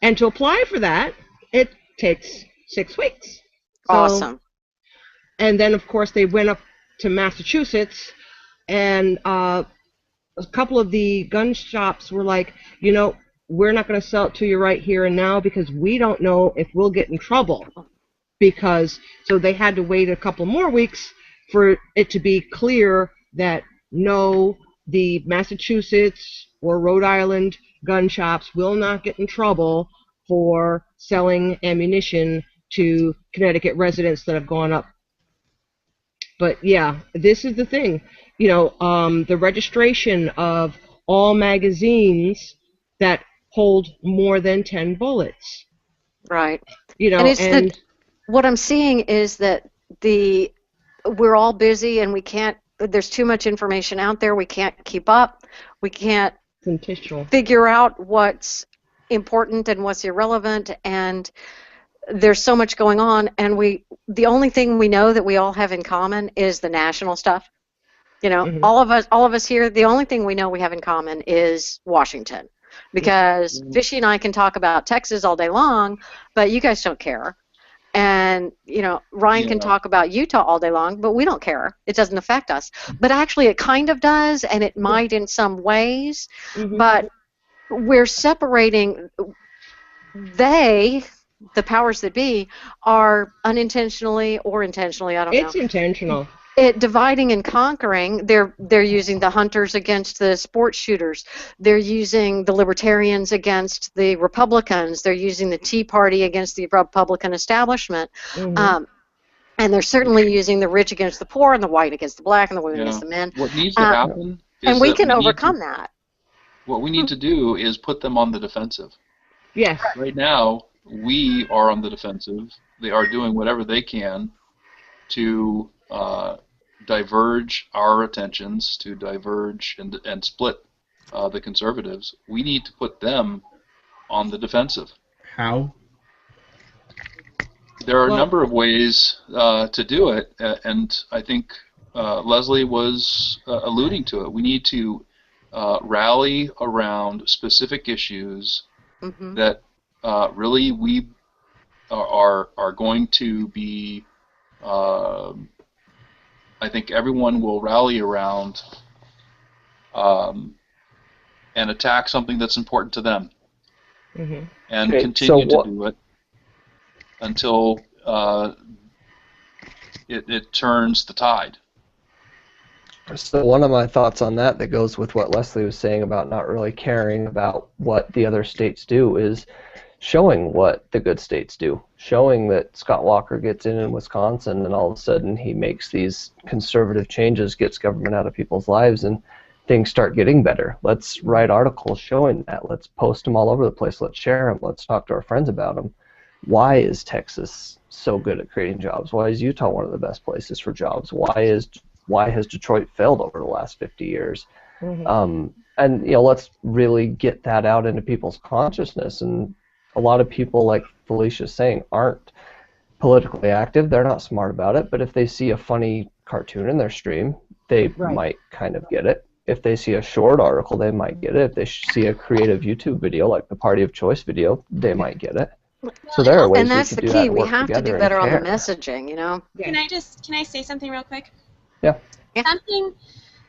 and to apply for that, it takes 6 weeks. So, Awesome. and then, of course, they went up to Massachusetts, and a couple of the gun shops were like, we're not going to sell it to you right here and now because we don't know if we'll get in trouble. So they had to wait a couple more weeks for it to be clear that no, the Massachusetts or Rhode Island gun shops will not get in trouble for selling ammunition to Connecticut residents that have gone up. But yeah, this is the thing. The registration of all magazines that hold more than 10 bullets. Right. And what I'm seeing is that we're all busy and we can't. There's too much information out there. We can't keep up. We can't figure out what's important and what's irrelevant, and there's so much going on. And the only thing we know that we all have in common is the national stuff. Mm-hmm. all of us here. The only thing we know we have in common is Washington, because Fishy and I can talk about Texas all day long, but you guys don't care. And, Ryan can talk about Utah all day long, but we don't care. It doesn't affect us. But actually it kind of does, and it might in some ways. Mm-hmm. But we're separating. The powers that be, are unintentionally or intentionally, I don't know. It's intentional. Dividing and conquering. They're using the hunters against the sports shooters. They're using the libertarians against the Republicans. They're using the Tea Party against the Republican establishment. Mm-hmm. And they're certainly using the rich against the poor and the white against the black and the women against the men. What needs to happen is and we can overcome that. What we need to do is put them on the defensive. Yes. Right now, we are on the defensive. They are doing whatever they can to diverge our attentions, to diverge and split the conservatives. We need to put them on the defensive. How? There are a number of ways to do it, and I think Leslie was alluding to it. We need to rally around specific issues that really we are going to be. I think everyone will rally around and attack something that's important to them, and continue to do it until it turns the tide. So one of my thoughts on that goes with what Leslie was saying about not really caring about what the other states do is showing what the good states do. Showing that Scott Walker gets in Wisconsin and all of a sudden he makes these conservative changes, gets government out of people's lives, and things start getting better. Let's write articles showing that. Let's post them all over the place. Let's share them. Let's talk to our friends about them. why is Texas so good at creating jobs? Why is Utah one of the best places for jobs? Why has Detroit failed over the last 50 years? Mm-hmm. And let's really get that out into people's consciousness. And a lot of people, like Felicia's saying, aren't politically active. They're not smart about it. But if they see a funny cartoon in their stream, they Right. might kind of get it. If they see a short article, they might get it. If they see a creative YouTube video, like the Party of Choice video, they might get it. So there are ways And that's we the could do key. that and We work have to together do and better on the care. messaging, Yeah. Can I say something real quick? Yeah.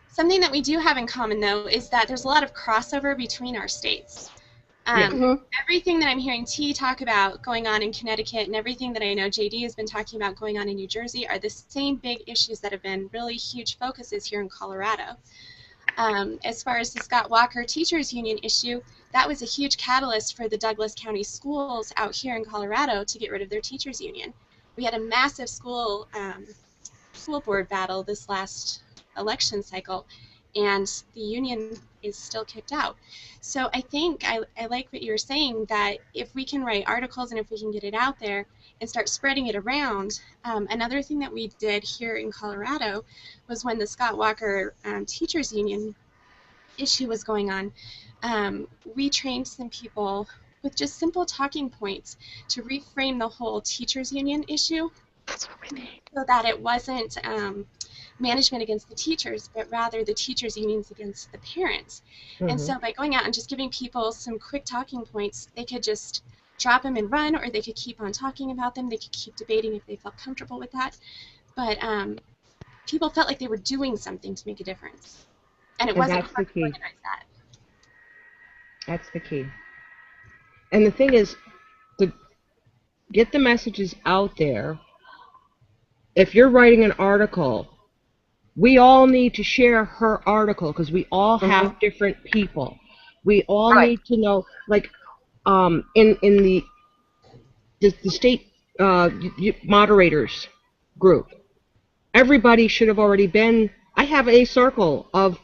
Something that we do have in common, though, is that there's a lot of crossover between our states. Yeah. Everything that I'm hearing T talk about going on in Connecticut and everything that I know JD has been talking about going on in New Jersey are the same big issues that have been really huge focuses here in Colorado. As far as the Scott Walker Teachers Union issue, that was a huge catalyst for the Douglas County schools out here in Colorado to get rid of their teachers union. We had a massive school board battle this last election cycle, and the union is still kicked out. So I think I like what you were saying, that if we can write articles and if we can get it out there and start spreading it around. Another thing that we did here in Colorado was when the Scott Walker Teachers Union issue was going on, we trained some people with just simple talking points to reframe the whole teachers union issue. That's what we need. So that it wasn't management against the teachers, but rather the teachers unions against the parents. Mm-hmm. And so by going out and just giving people some quick talking points, they could just drop them and run, or they could keep on talking about them. They could keep debating if they felt comfortable with that. But people felt like they were doing something to make a difference. And it wasn't hard to organize that. That's the key. And the thing is, to get the messages out there, if you're writing an article, we all need to share her article because we all have different people. We all need to know, like, in the state moderators group, everybody should have already been. I have a circle of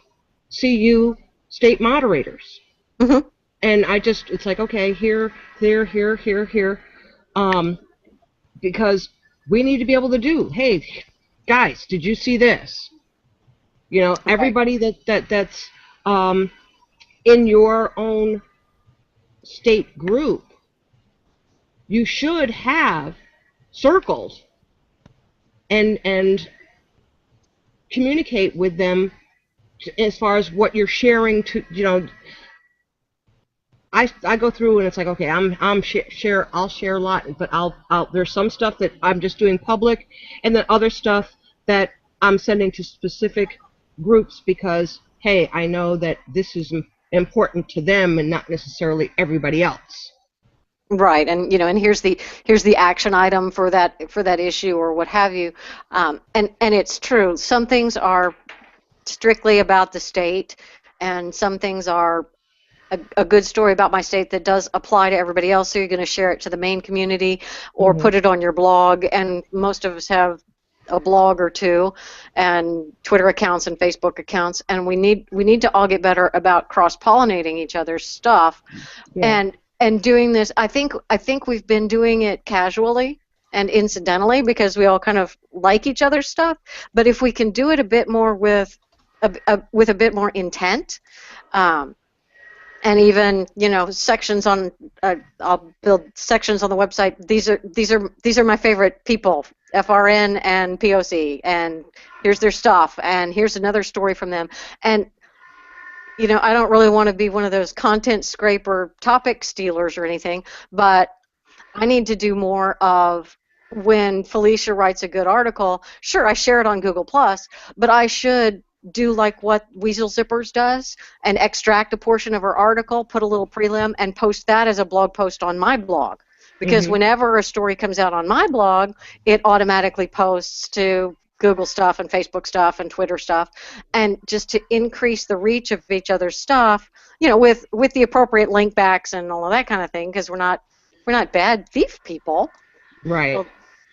CU state moderators, and it's like, okay, here, there, here, because we need to be able to do. Hey, guys, did you see this? Everybody that's in your own state group, you should have circles and communicate with them as far as what you're sharing to. I go through and it's like, okay, I'll share a lot, but I'll there's some stuff that I'm just doing public, and then other stuff that I'm sending to specific groups because, hey, I know that this is important to them and not necessarily everybody else. Right, and and here's the action item for that issue or what have you, and it's true. Some things are strictly about the state, and some things are a good story about my state that does apply to everybody else. So you're going to share it to the main community or put it on your blog, and most of us have a blog or two and Twitter accounts and Facebook accounts, and we need to all get better about cross-pollinating each other's stuff. And doing this, I think we've been doing it casually and incidentally because we all kind of like each other's stuff, but if we can do it a bit more with a bit more intent, and even sections on I'll build sections on the website. These are my favorite people, FRN and POC, and here's their stuff, and here's another story from them. And I don't really want to be one of those content scraper topic stealers or anything, but I need to do more of when Felicia writes a good article. Sure, I share it on Google+, but I should do like what Weasel Zippers does and extract a portion of her article, put a little prelim, and post that as a blog post on my blog. Because whenever a story comes out on my blog, it automatically posts to Google stuff and Facebook stuff and Twitter stuff, and just to increase the reach of each other's stuff, with the appropriate link backs and all of that kind of thing, because we're not bad thief people. Right.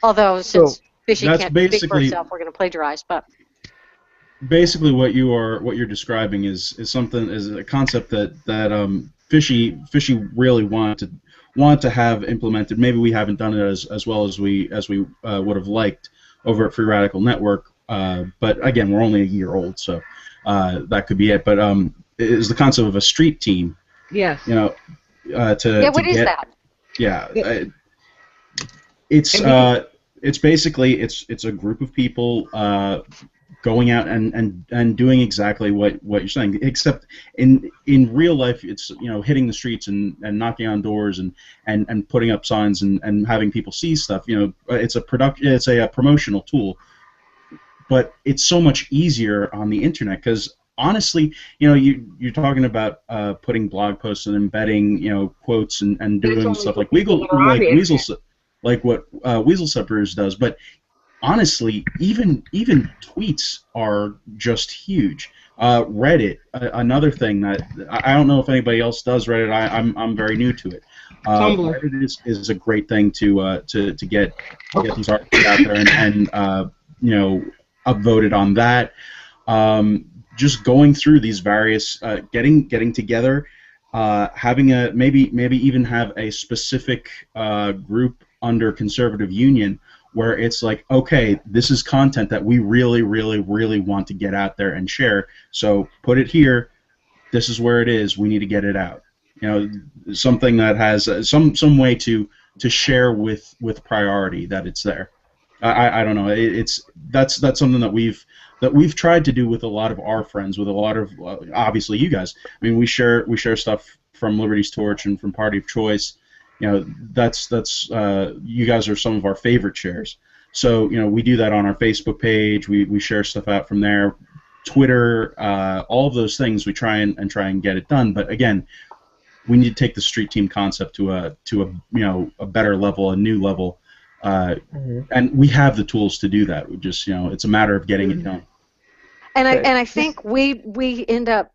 Although since Fishy that's can't speak for basically herself, we're going to plagiarize, but basically what you're describing is a concept that Fishy really wanted want to have implemented. Maybe we haven't done it as well as we would have liked over at Free Radical Network. But again, we're only a year old, so that could be it. But is the concept of a street team. Yes. You know, what is that? Yeah, it's basically it's a group of people going out and doing exactly what you're saying, except in real life it's hitting the streets and knocking on doors and putting up signs and having people see stuff. It's a promotional tool, but it's so much easier on the internet because honestly, you're talking about putting blog posts and embedding quotes and doing stuff like Weasel Suppers does, but honestly, even tweets are just huge. Reddit, another thing that I don't know if anybody else does Reddit. I'm very new to it. Tumblr. Reddit is a great thing to get these articles out there and upvoted on that. Just going through these various, getting together, having a maybe even have a specific group under Conservative Union where it's like, okay, this is content that we really, really, really want to get out there and share. So put it here. This is where it is. We need to get it out. Something that has some way to share with priority that it's there. I don't know. That's something that we've tried to do with a lot of our friends, with a lot of obviously you guys. I mean, we share stuff from Liberty's Torch and from Party of Choice. That's you guys are some of our favorite shares. So we do that on our Facebook page. We share stuff out from there, Twitter, all of those things. We try and get it done. But again, we need to take the street team concept to a better level, a new level. And we have the tools to do that. We just it's a matter of getting it done. And I think we end up,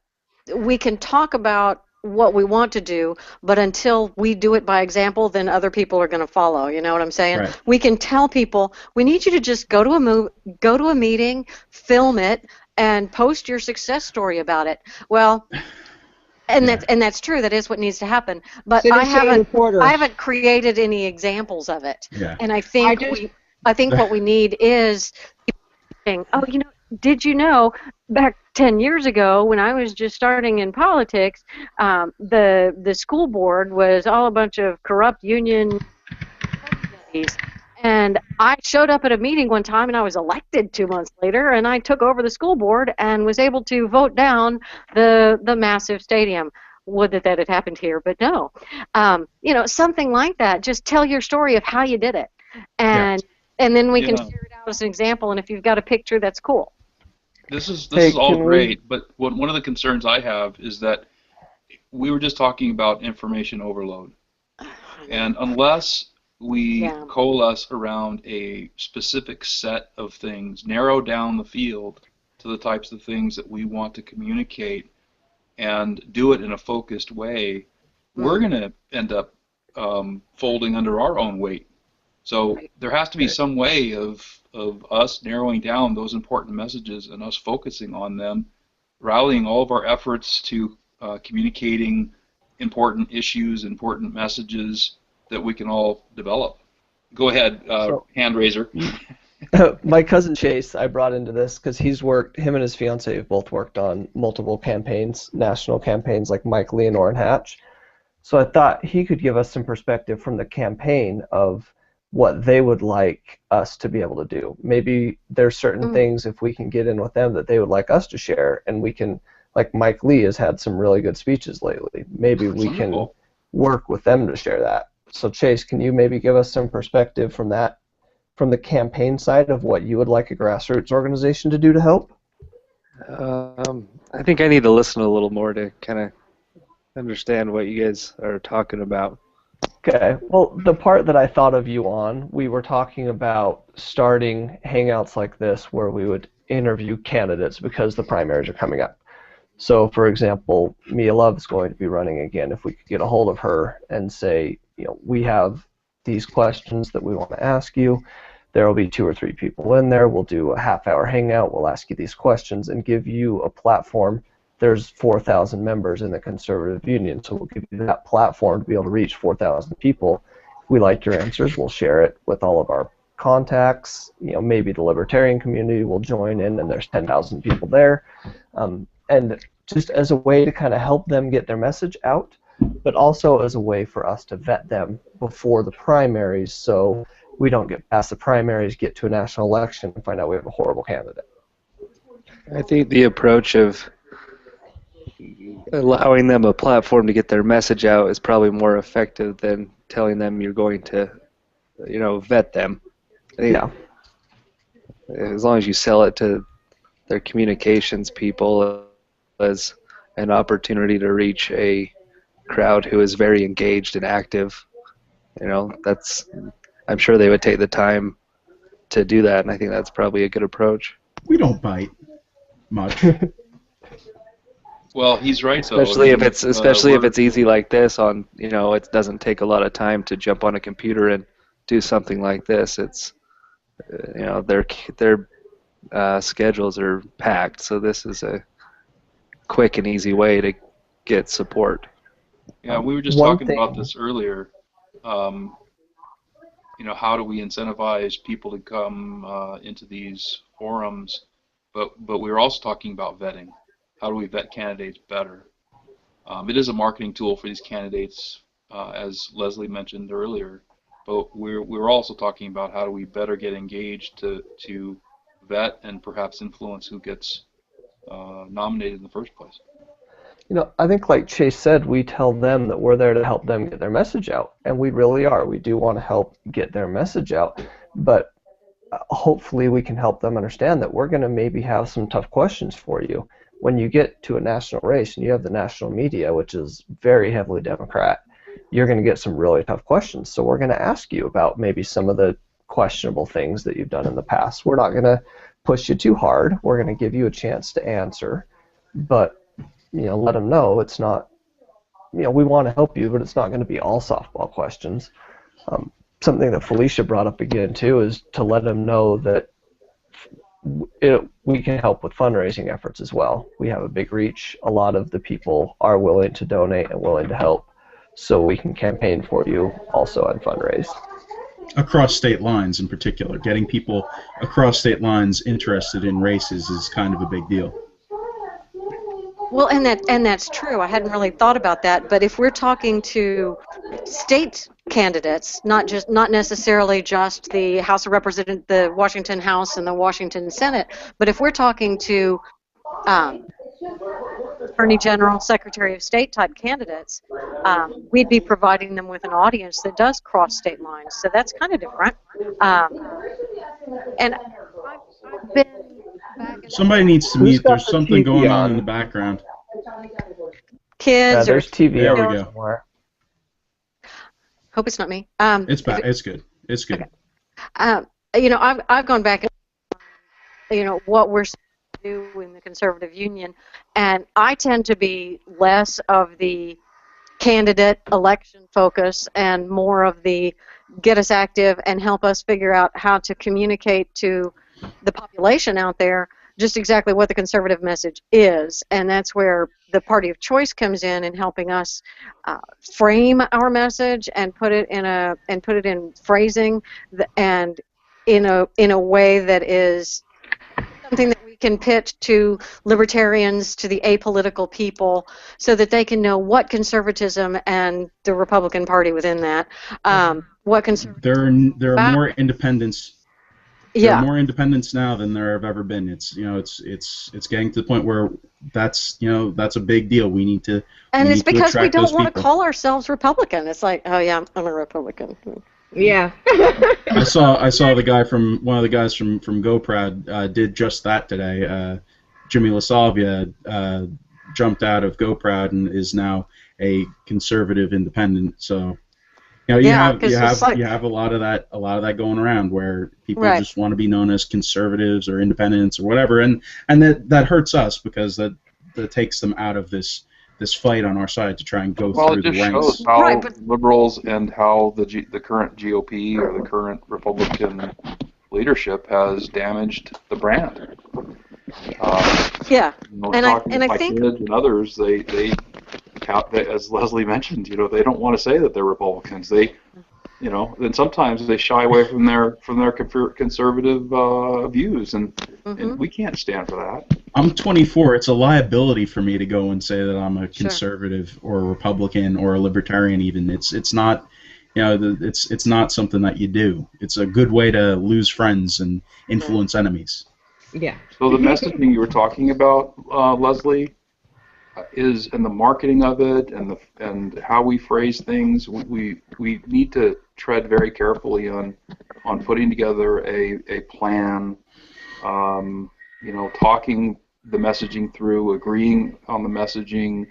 we can talk about what we want to do, but until we do it by example, then other people are going to follow. You know what I'm saying? Right. We can tell people, we need you to just go to a meeting, film it, and post your success story about it. Well, and that's true. That is what needs to happen. But I haven't created any examples of it. Yeah. And I think what we need is, did you know back 10 years ago when I was just starting in politics, the school board was all a bunch of corrupt union buddies. And I showed up at a meeting one time and I was elected 2 months later, and I took over the school board and was able to vote down the massive stadium. Would that had happened here, but no. Something like that. Just tell your story of how you did it. And then we can share it out as an example, and if you've got a picture, that's cool. This is all great, but one of the concerns I have is that we were just talking about information overload. And unless we coalesce around a specific set of things, narrow down the field to the types of things that we want to communicate and do it in a focused way, we're going to end up folding under our own weight. So there has to be some way of us narrowing down those important messages and us focusing on them, rallying all of our efforts to communicating important issues, important messages that we can all develop. Go ahead, hand raiser. My cousin Chase, I brought into this because him and his fiance have both worked on multiple campaigns, national campaigns like Mike Leonore and Hatch. So I thought he could give us some perspective from the campaign of what they would like us to be able to do. Maybe there's certain things, if we can get in with them, that they would like us to share, and we can, like Mike Lee has had some really good speeches lately. Maybe we can work with them to share that. So Chase, can you maybe give us some perspective from the campaign side of what you would like a grassroots organization to do to help? I think I need to listen a little more to kind of understand what you guys are talking about. Okay, well, the part that I thought of you on, we were talking about starting hangouts like this where we would interview candidates because the primaries are coming up. So, for example, Mia Love's going to be running again. If we could get a hold of her and say, we have these questions that we want to ask you, there will be 2 or 3 people in there. We'll do a half-hour hangout. We'll ask you these questions and give you a platform there's 4,000 members in the Conservative Union, so we'll give you that platform to be able to reach 4,000 people. If we like your answers, we'll share it with all of our contacts. Maybe the Libertarian community will join in, and there's 10,000 people there. And just as a way to kind of help them get their message out, but also as a way for us to vet them before the primaries, so we don't get past the primaries, get to a national election, and find out we have a horrible candidate. I think the approach of allowing them a platform to get their message out is probably more effective than telling them you're going to, vet them. I think as long as you sell it to their communications people as an opportunity to reach a crowd who is very engaged and active, I'm sure they would take the time to do that, and I think that's probably a good approach. We don't bite much. Well, he's right, especially though. if it's easy like this. It doesn't take a lot of time to jump on a computer and do something like this. It's their schedules are packed, so this is a quick and easy way to get support. Yeah, we were just talking about this earlier. How do we incentivize people to come into these forums? But we were also talking about vetting. How do we vet candidates better? It is a marketing tool for these candidates, as Leslie mentioned earlier. But we're also talking about how do we better get engaged to vet and perhaps influence who gets nominated in the first place. I think like Chase said, we tell them that we're there to help them get their message out, and we really are. We do want to help get their message out, but hopefully we can help them understand that we're going to maybe have some tough questions for you. When you get to a national race and you have the national media, which is very heavily Democrat, you're going to get some really tough questions. So we're going to ask you about maybe some of the questionable things that you've done in the past. We're not going to push you too hard. We're going to give you a chance to answer, but let them know it's not, we want to help you, but it's not going to be all softball questions. Something that Felicia brought up again, too, is to let them know that we can help with fundraising efforts as well. We have a big reach. A lot of the people are willing to donate and willing to help, so we can campaign for you also and fundraise. Across state lines in particular. Getting people across state lines interested in races is kind of a big deal. Well, and that's true. I hadn't really thought about that. But if we're talking to state candidates, not necessarily just the House of Representatives, the Washington House and the Washington Senate, but if we're talking to Attorney General, Secretary of State type candidates, we'd be providing them with an audience that does cross state lines. So that's kind of different. And I've been back in Somebody needs to mute. There's something going on in the background. Kids there's TV. There we go. Somewhere. Hope it's not me. It's bad. It's good. It's good. Okay. I've gone back and what we're do in the Conservative Union, and I tend to be less of the candidate election focus and more of the get us active and help us figure out how to communicate to the population out there just exactly what the conservative message is, and that's where the party of choice comes in helping us frame our message and put it in phrasing and in a way that is something that we can pitch to libertarians, to the apolitical people, so that they can know what conservatism and the Republican Party within that, what conservatism. There are more independents. There Yeah. are more independents now than there have ever been. It's it's getting to the point where that's a big deal. We need to. And it's because we don't want to people. call ourselves Republican. It's like, oh yeah, I'm a Republican. Yeah. I saw the guy from one of the guys from GoPrad did just that today. Jimmy LaSalvia jumped out of GoPrad and is now a conservative independent. So you have a lot of that going around where people just want to be known as conservatives or independents or whatever, and that hurts us because that takes them out of this fight on our side to try and go through the ranks. Well, it just shows how liberals and how the current GOP or the current Republican leadership has damaged the brand. Yeah. And talking to I my think kids and others, they, as Leslie mentioned, they don't want to say that they're Republicans. And sometimes they shy away from their conservative views, and we can't stand for that. I'm 24. It's a liability for me to go and say that I'm a Sure. conservative or a Republican or a libertarian. Even it's not, it's not something that you do. It's a good way to lose friends and influence enemies. Yeah. So the messaging you were talking about, Leslie, is in the marketing of it and how we phrase things. We need to tread very carefully on putting together a plan. Talking the messaging through, agreeing on the messaging.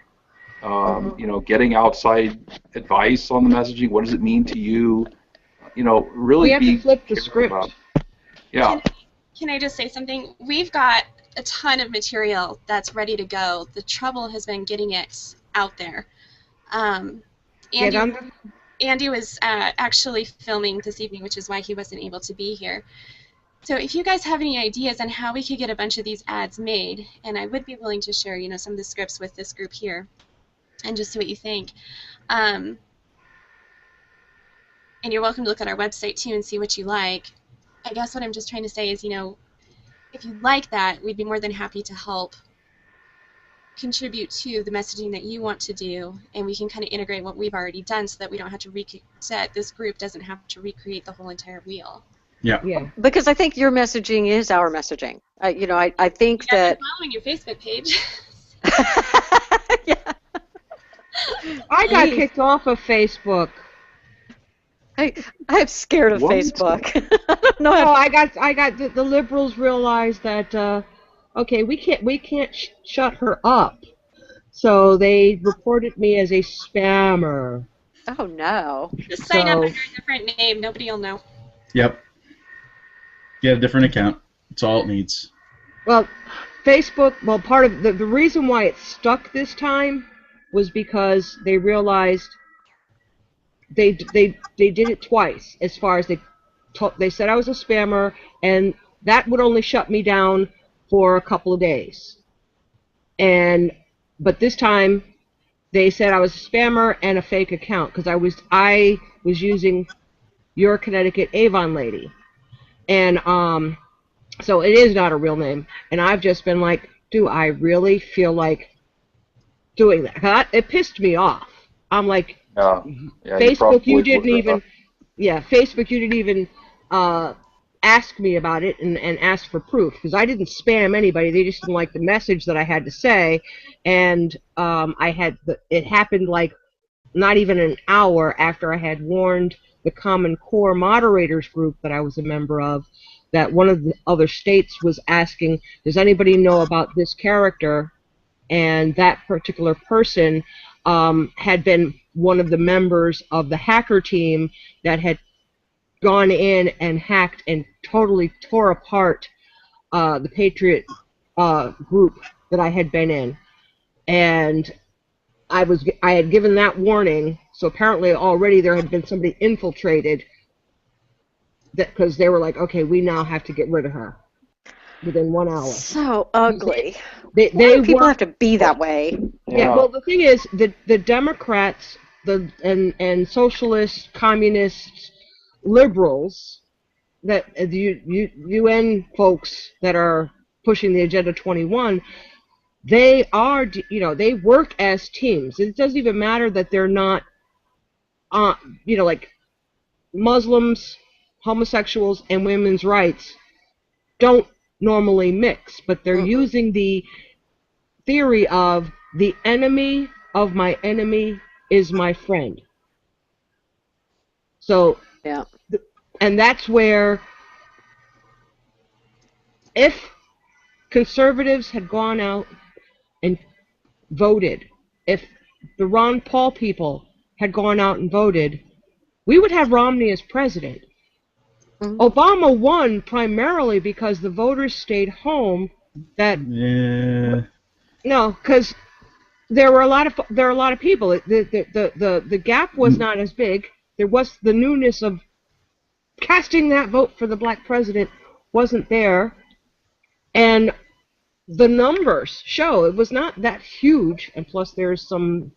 Getting outside advice on the messaging. What does it mean to you? Really We have be to flip the careful script. about it. Yeah. Can I just say something? We've got a ton of material that's ready to go. The trouble has been getting it out there. Andy was actually filming this evening, which is why he wasn't able to be here. So if you guys have any ideas on how we could get a bunch of these ads made, and I would be willing to share, some of the scripts with this group here, and just see what you think. And you're welcome to look at our website too and see what you like. I guess what I'm just trying to say is, if you like that, we'd be more than happy to help contribute to the messaging that you want to do, and we can kind of integrate what we've already done so that we don't have to this group doesn't have to recreate the whole entire wheel. Yeah. Because I think your messaging is our messaging. I think that. I'm following your Facebook page. Yeah. I got kicked off of Facebook. I'm scared of Facebook. I don't know. I got the liberals realized that okay, we can't shut her up, so they reported me as a spammer. Oh no! Just sign up under a different name. Nobody will know. Yep. Get a different account. That's all it needs. Well, Facebook. Well, part of the reason why it stuck this time was because they realized they did it twice. As far as they said I was a spammer, and that would only shut me down for a couple of days. But this time they said I was a spammer and a fake account because I was using Your Connecticut Avon Lady, and so it is not a real name. And I've just been like, do I really feel like doing that? It pissed me off. I'm like, Facebook, you didn't even ask me about it and ask for proof, because I didn't spam anybody. They just didn't like the message that I had to say, and it happened like not even an hour after I had warned the Common Core moderators group that I was a member of that one of the other states was asking, does anybody know about this character? And that particular person had been one of the members of the hacker team that had gone in and hacked and totally tore apart the Patriot group that I had been in. And I had given that warning, so apparently already there had been somebody infiltrated, because they were like, okay, we now have to get rid of her within 1 hour. So ugly. Why do people have to be that way? Yeah. Well, the thing is, the Democrats, and socialists, communists, liberals, that the UN folks that are pushing the Agenda 21, they are, they work as teams. It doesn't even matter that they're not, like Muslims, homosexuals, and women's rights don't normally mix, but they're using the theory of the enemy of my enemy is my friend. So, yeah. And that's where, if conservatives had gone out and voted, if the Ron Paul people had gone out and voted, we would have Romney as president. Mm-hmm. Obama won primarily because the voters stayed home. No, because there are a lot of people. The gap was not as big. There was the newness of casting that vote for the black president wasn't there, and the numbers show it was not that huge, and plus there's some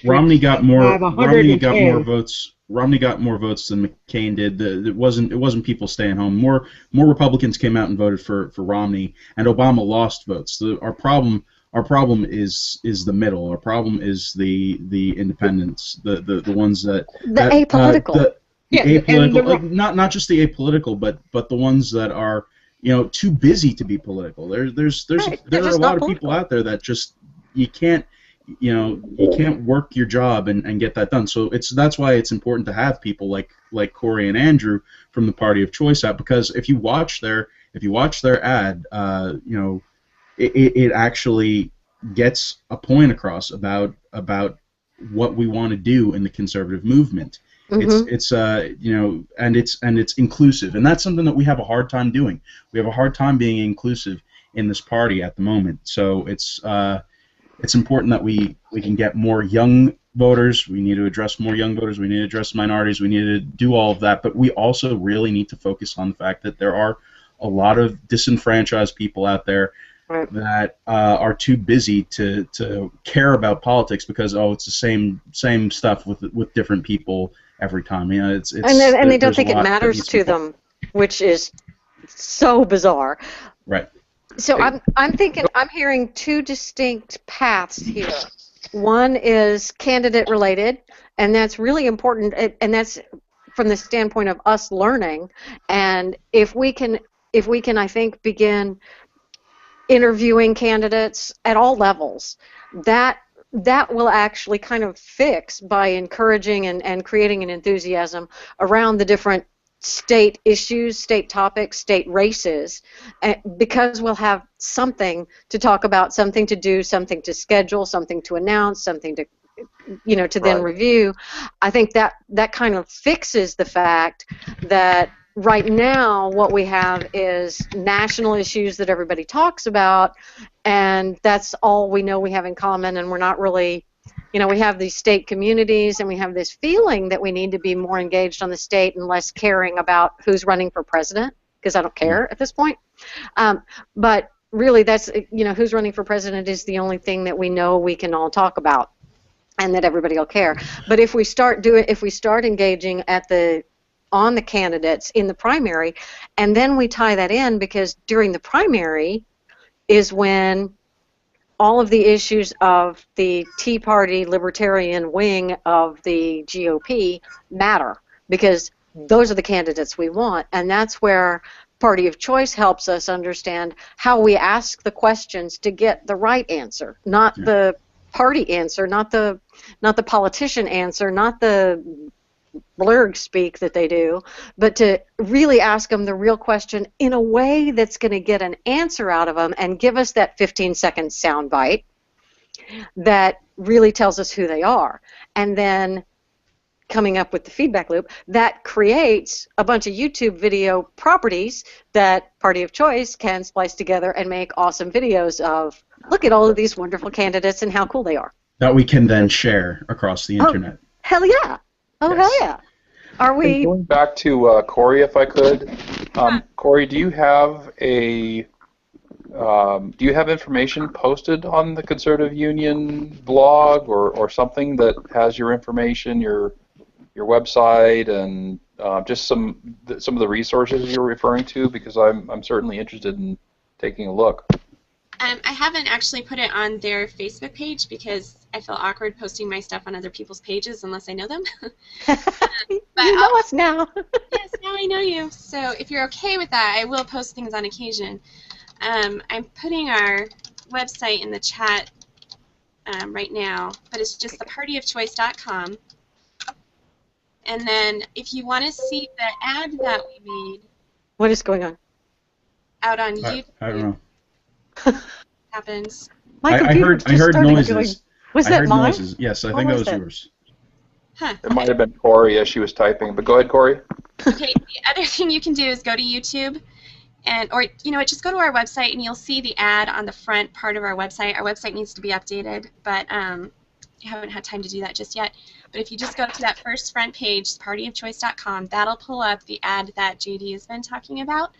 Romney districts got that more. have Romney got more 110. votes. Romney got more votes than McCain did. It wasn't people staying home. More Republicans came out and voted for Romney, and Obama lost votes. Our problem is the middle. Our problem is the independents, the ones that The apolitical. the Yeah, and apolitical, not just the apolitical, but the ones that are too busy to be political. Right. They're There are a just lot not of people political. out there that just you can't you can't work your job and get that done. So that's why it's important to have people like Corey and Andrew from the Party of Choice out, because if you watch their ad, it actually gets a point across about what we want to do in the conservative movement. Mm-hmm. And it's inclusive, and that's something that we have a hard time doing. We have a hard time being inclusive in this party at the moment. So it's important that we can get more young voters. We need to address more young voters. We need to address minorities. We need to do all of that. But we also really need to focus on the fact that there are a lot of disenfranchised people out there that are too busy to care about politics because it's the same stuff with different people every time. It's And they don't there's a think it lot that matters needs to be to them, which is so bizarre. right. So I'm hearing two distinct paths here. One is candidate related, and that's really important, and that's from the standpoint of us learning. And if we can, I think, begin interviewing candidates at all levels, that will actually kind of fix by encouraging and creating an enthusiasm around the different state issues, state topics, state races, because we'll have something to talk about, something to do, something to schedule, something to announce, something to to then review. I think that kind of fixes the fact that right now what we have is national issues that everybody talks about, and that's all we know we have in common, and we're not really we have these state communities, and we have this feeling that we need to be more engaged on the state and less caring about who's running for president, because I don't care at this point. But really, that's who's running for president is the only thing that we know we can all talk about, and that everybody will care. But if we start engaging on the candidates in the primary, and then we tie that in, because during the primary is when all of the issues of the Tea Party libertarian wing of the GOP matter, because those are the candidates we want, and that's where Party of Choice helps us understand how we ask the questions to get the right answer, not the party answer, not the politician answer, not the blurg speak that they do, but to really ask them the real question in a way that's going to get an answer out of them and give us that 15-second sound bite that really tells us who they are. And then coming up with the feedback loop that creates a bunch of YouTube video properties that Party of Choice can splice together and make awesome videos of. Look at all of these wonderful candidates and how cool they are. That we can then share across the internet. Hell yeah. Oh, Yes. hell yeah. Are we... Going back to Corey, if I could. Corey, do you have information posted on the Conservative Union blog or something that has your information, your website, and just some of the resources you're referring to? Because I'm certainly interested in taking a look. I haven't actually put it on their Facebook page because I feel awkward posting my stuff on other people's pages unless I know them. You know us now. Yes, now I know you. So if you're okay with that, I will post things on occasion. I'm putting our website in the chat right now, but it's just thepartyofchoice.com. And then if you want to see the ad that we made... What is going on? Out on YouTube. I don't know. Happens. My I computer heard just started noises. going- Was I that heard mine? noises. Yes, I What think that was was that? yours. Huh. It might have been Corey as she was typing, but go ahead, Corey. Okay, the other thing you can do is go to YouTube, or just go to our website and you'll see the ad on the front part of our website. Our website needs to be updated, but I haven't had time to do that just yet. But if you just go to that first front page, partyofchoice.com, that'll pull up the ad that JD has been talking about.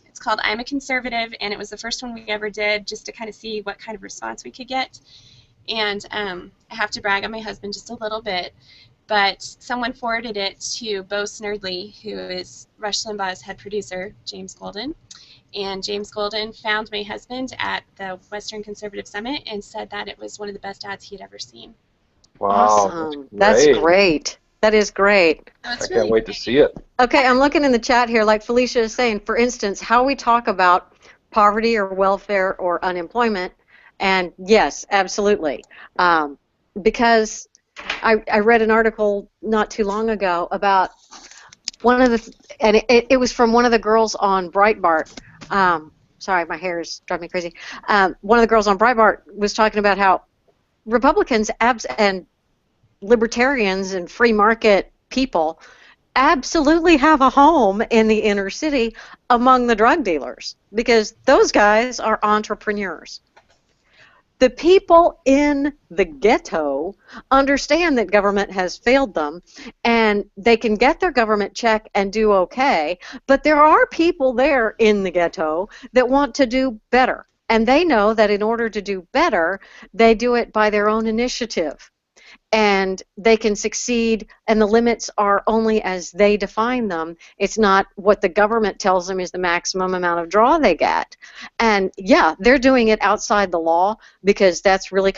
It's called I'm a Conservative, and it was the first one we ever did just to kind of see what kind of response we could get. And I have to brag on my husband just a little bit, but someone forwarded it to Bo Snerdley, who is Rush Limbaugh's head producer, James Golden. And James Golden found my husband at the Western Conservative Summit and said that it was one of the best ads he had ever seen. Wow, Awesome. That's great. That is great. So I can't wait to see it. Okay, I'm looking in the chat here, like Felicia is saying, for instance, how we talk about poverty or welfare or unemployment. And yes, absolutely. Because I read an article not too long ago about one of the, and it was from one of the girls on Breitbart. Sorry, my hair is driving me crazy. One of the girls on Breitbart was talking about how Republicans and libertarians and free market people absolutely have a home in the inner city among the drug dealers, because those guys are entrepreneurs. The people in the ghetto understand that government has failed them, and they can get their government check and do okay, but there are people there in the ghetto that want to do better, and they know that in order to do better, they do it by their own initiative. And they can succeed, and the limits are only as they define them. It's not what the government tells them is the maximum amount of draw they get. And yeah, they're doing it outside the law because that's really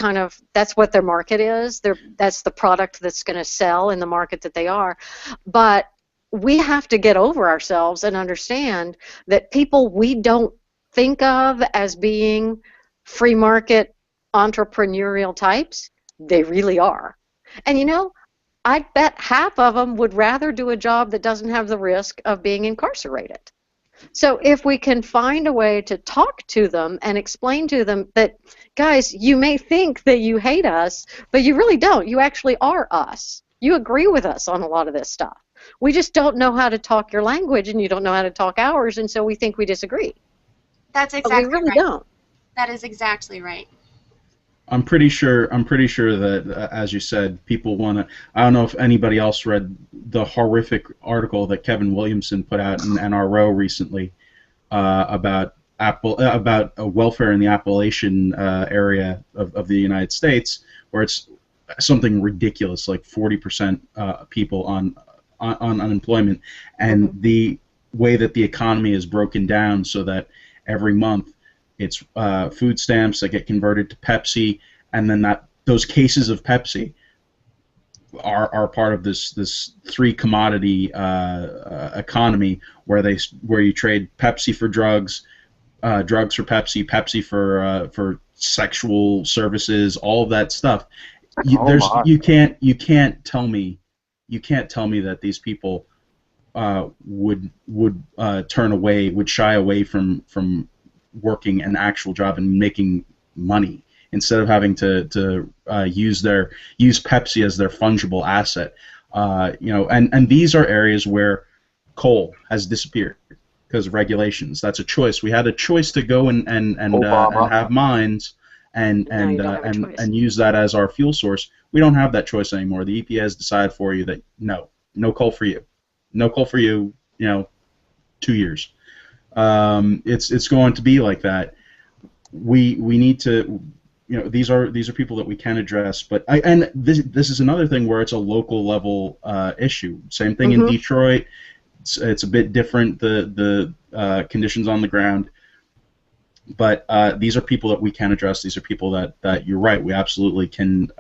that's what their market is. That's the product that's going to sell in the market that they are. But we have to get over ourselves and understand that people we don't think of as being free market entrepreneurial types, they really are. And you know, I bet half of them would rather do a job that doesn't have the risk of being incarcerated. So if we can find a way to talk to them and explain to them that, guys, you may think that you hate us, but you really don't. You actually are us. You agree with us on a lot of this stuff. We just don't know how to talk your language, and you don't know how to talk ours, and so we think we disagree. That's exactly but we really right. don't. That is exactly right. I'm pretty sure that, as you said, people want to. I don't know if anybody else read the horrific article that Kevin Williamson put out in NRO recently about welfare in the Appalachian area of the United States, where it's something ridiculous, like 40% people on unemployment, and the way that the economy is broken down so that every month it's food stamps that get converted to Pepsi, and then those cases of Pepsi are part of this three commodity economy where you trade Pepsi for drugs, drugs for Pepsi, Pepsi for sexual services, all of that stuff. You can't tell me that these people would shy away from working an actual job and making money instead of having to use Pepsi as their fungible asset. And these are areas where coal has disappeared because of regulations. That's a choice. We had a choice to go and have mines and use that as our fuel source. We don't have that choice anymore. The EPA has decided for you that no coal for you, 2 years. It's going to be like that. We need to, these are people that we can address. But this is another thing where it's a local level issue. Same thing in Detroit. It's a bit different, the conditions on the ground. But these are people that we can address. These are people that you're right. We absolutely can.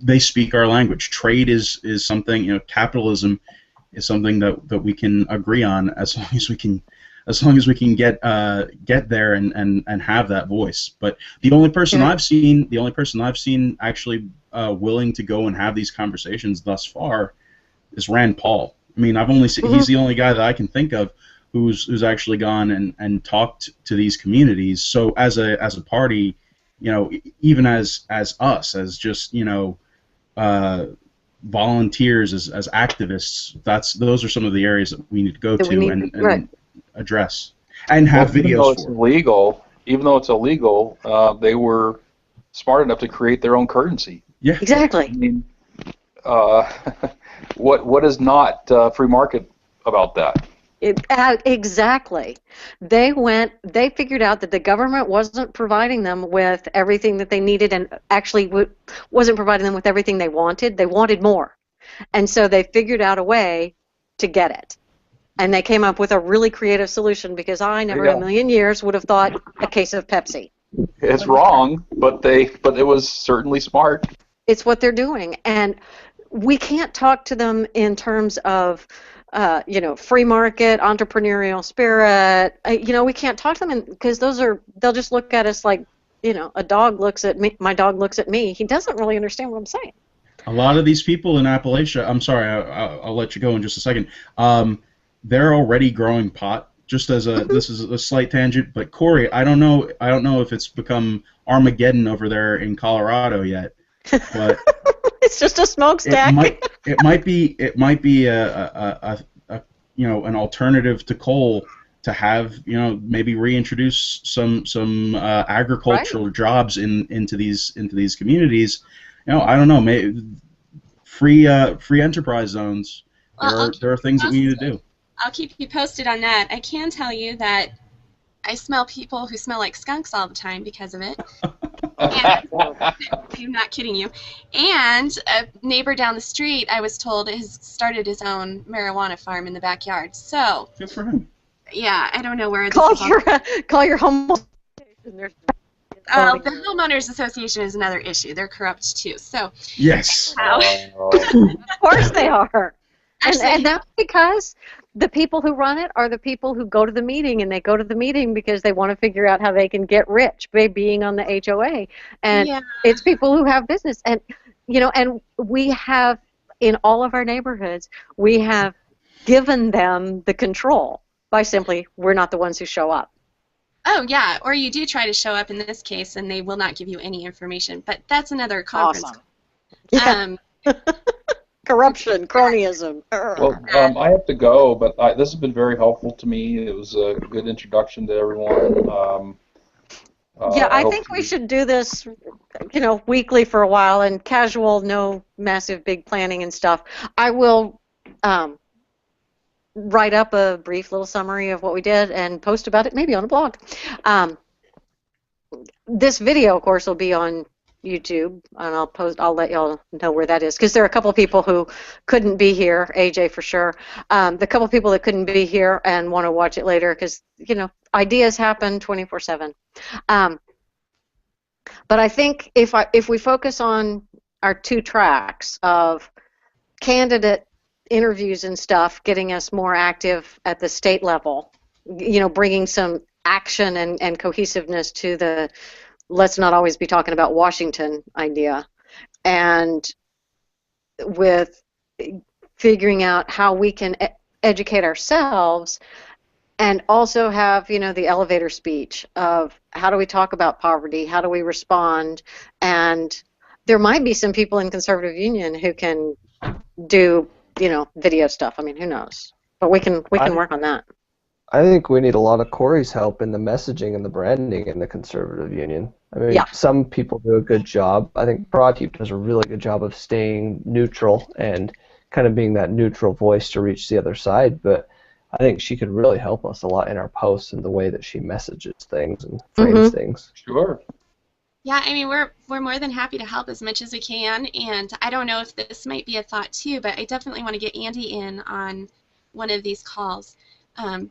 They speak our language. Trade is something. Capitalism is something that we can agree on as long as we can. As long as we can get there and have that voice. But the only person I've seen actually willing to go and have these conversations thus far is Rand Paul. I mean, I've only seen, he's the only guy that I can think of who's actually gone and talked to these communities. So as a party, even as us, as just volunteers, as activists, those are some of the areas that we need to go to and address and have videos for. Even though it's illegal, they were smart enough to create their own currency. Yeah, exactly. I mean, what is not free market about that? Exactly. They figured out that the government wasn't providing them with everything that they needed, and actually wasn't providing them with everything they wanted. They wanted more. And so they figured out a way to get it. And they came up with a really creative solution, because I never in a million years would have thought a case of Pepsi. It's wrong, but it was certainly smart. It's what they're doing. And we can't talk to them in terms of free market, entrepreneurial spirit. We can't talk to them because they'll just look at us like, a dog looks at me. My dog looks at me. He doesn't really understand what I'm saying. A lot of these people in Appalachia, I'm sorry, I'll let you go in just a second. They're already growing pot. Just as this is a slight tangent, but Corey, I don't know if it's become Armageddon over there in Colorado yet, but it's just a smokestack. It might be a an alternative to coal to have maybe reintroduce some agricultural jobs into these communities. I don't know, maybe free enterprise zones. There are things that we need to do. I'll keep you posted on that. I can tell you that I smell people who smell like skunks all the time because of it. I'm not kidding you. And a neighbor down the street, I was told, has started his own marijuana farm in the backyard. So good for him. Yeah, I don't know where. Call your homeowners. The homeowners association is another issue. They're corrupt too. So yes, of course they are. And that's because the people who run it are the people who go to the meeting, and they go to the meeting because they want to figure out how they can get rich by being on the HOA. And it's people who have business. And, and we have, in all of our neighborhoods, we have given them the control by simply, we're not the ones who show up. Oh, yeah, or you do try to show up in this case, and they will not give you any information. But that's another conference. Awesome. Corruption, cronyism. Well, I have to go, but this has been very helpful to me. It was a good introduction to everyone. I think we should do this, weekly for a while, and casual, no massive big planning and stuff. I will write up a brief little summary of what we did and post about it, maybe on a blog. This video, of course, will be on YouTube, and I'll let y'all know where that is, because there are a couple of people who couldn't be here, AJ for sure, the couple of people that couldn't be here and want to watch it later, because ideas happen 24/7. But I think if we focus on our two tracks of candidate interviews and stuff, getting us more active at the state level, bringing some action and cohesiveness to the let's not always be talking about Washington idea, and with figuring out how we can educate ourselves, and also have the elevator speech of how do we talk about poverty, how do we respond, and there might be some people in Conservative Union who can do video stuff. I mean, who knows? But we can work on that. I think we need a lot of Corey's help in the messaging and the branding in the Conservative Union. I mean, some people do a good job. I think Pradeep does a really good job of staying neutral and kind of being that neutral voice to reach the other side, but I think she could really help us a lot in our posts and the way that she messages things and frames things. Sure. Yeah, I mean, we're more than happy to help as much as we can, and I don't know if this might be a thought too, but I definitely want to get Andy in on one of these calls,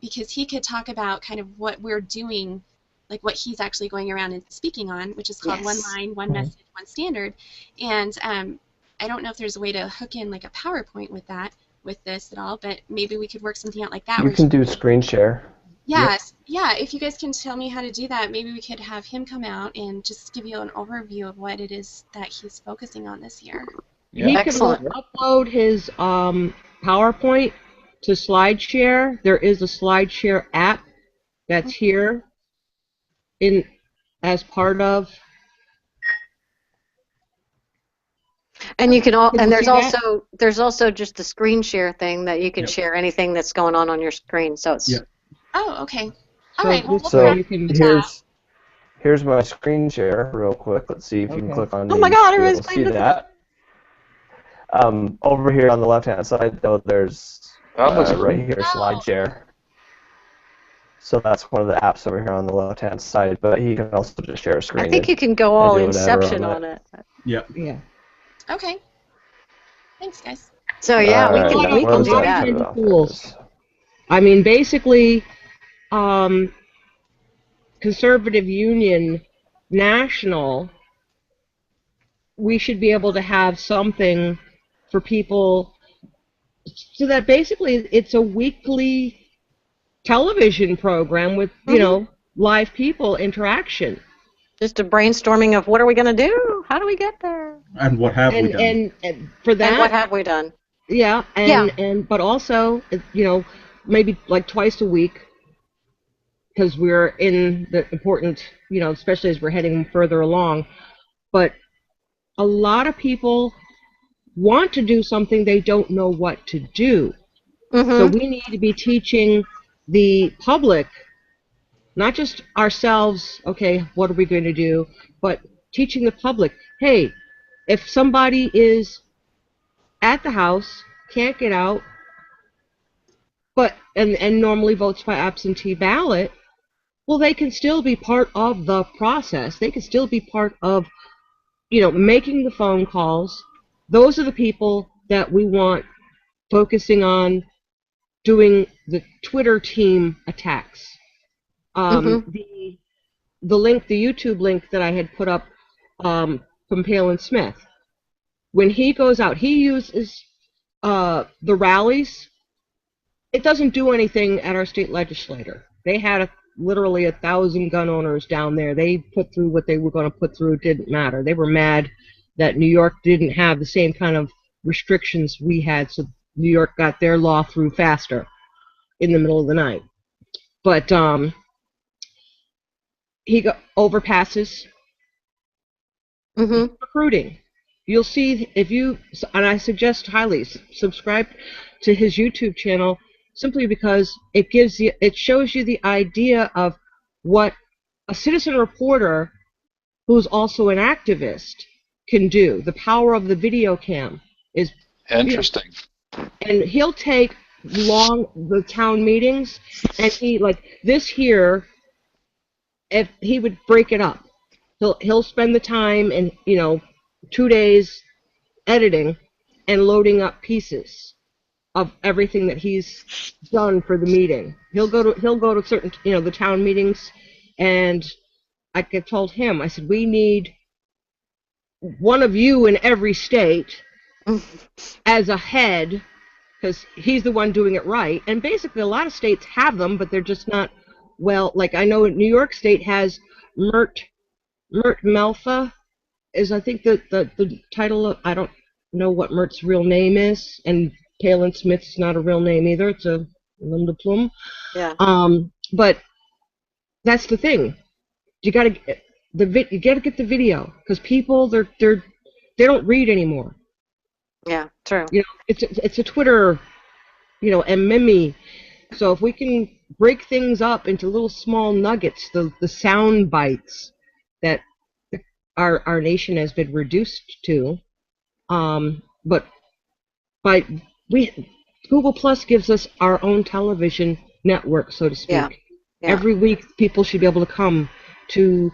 because he could talk about kind of what we're doing, like what he's actually going around and speaking on, which is called One Line, One Message, One Standard. And I don't know if there's a way to hook in like a PowerPoint with this at all, but maybe we could work something out like that. You can do screen share. Yes, yeah, if you guys can tell me how to do that, maybe we could have him come out and just give you an overview of what it is that he's focusing on this year. Yeah. He can upload his PowerPoint to SlideShare. There is a SlideShare app that's here as part of. And you can there's also just the screen share thing that you can share anything that's going on your screen. So it's Oh, okay. All right. So here's my screen share real quick. Let's see if you can click on. Oh my God! Everybody's see that. Over here on the left-hand side, though, there's right here SlideShare. So that's one of the apps over here on the left-hand side, but he can also just share a screen. I think you can go all do whatever Inception on it. Yeah. Yeah. Okay. Thanks, guys. So yeah, All right, we that can was do our that. handy offers. tools. I mean, basically, Conservative Union National, we should be able to have something for people so that basically it's a weekly television program with, you know, live people interaction. Just a brainstorming of what are we going to do? How do we get there? And what have we done? And for that, And what have we done? yeah, Yeah. and but also, you know, maybe like twice a week, because we're in the important, you know, especially as we're heading further along. But a lot of people want to do something, they don't know what to do. So we need to be teaching the public, not just ourselves, okay, what are we going to do, but teaching the public, hey, if somebody is at the house, can't get out, but and normally votes by absentee ballot, well, they can still be part of the process. They can still be part of, you know, making the phone calls. Those are the people that we want focusing on doing the Twitter team attacks. The link, the YouTube link that I had put up from Palin Smith, when he goes out, he uses the rallies. It doesn't do anything at our state legislature. They had literally 1,000 gun owners down there. They put through what they were going to put through. It didn't matter. They were mad that New York didn't have the same kind of restrictions we had, so New York got their law through faster in the middle of the night. But he overpasses recruiting. You'll see if you, and I suggest highly subscribe to his YouTube channel, simply because it gives you, it shows you the idea of what a citizen reporter who's also an activist can do. The power of the video cam is interesting. And he'll take the town meetings, and he, like this here, if he would break it up, he'll spend the time and, you know, 2 days editing and loading up pieces of everything that he's done for the meeting. He'll go to certain, you know, the town meetings, and I told him, I said, we need one of you in every state as a head, because he's the one doing it right. And basically a lot of states have them, but they're just not, well, like I know New York State has Mert Melfa is, I think, the title of, I don't know what Mert's real name is, and Palin Smith's not a real name either. It's a nom de plume. Yeah. But that's the thing. You gotta get the video, because people they don't read anymore. Yeah, true. You know, it's a Twitter, you know, and meme. So if we can break things up into little small nuggets, the sound bites that our nation has been reduced to, but Google Plus gives us our own television network, so to speak. Yeah. Yeah. Every week, people should be able to come to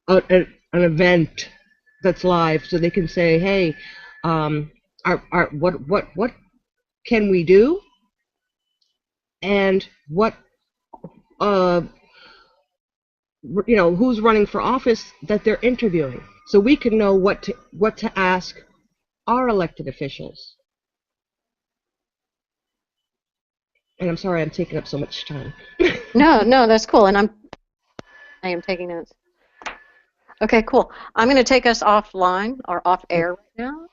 an event that's live, so they can say, "Hey, what can we do?" And what you know, who's running for office that they're interviewing, so we can know what to ask our elected officials. And I'm sorry I'm taking up so much time. No, that's cool, and I am taking notes. Okay, cool. I'm going to take us offline or off air right now.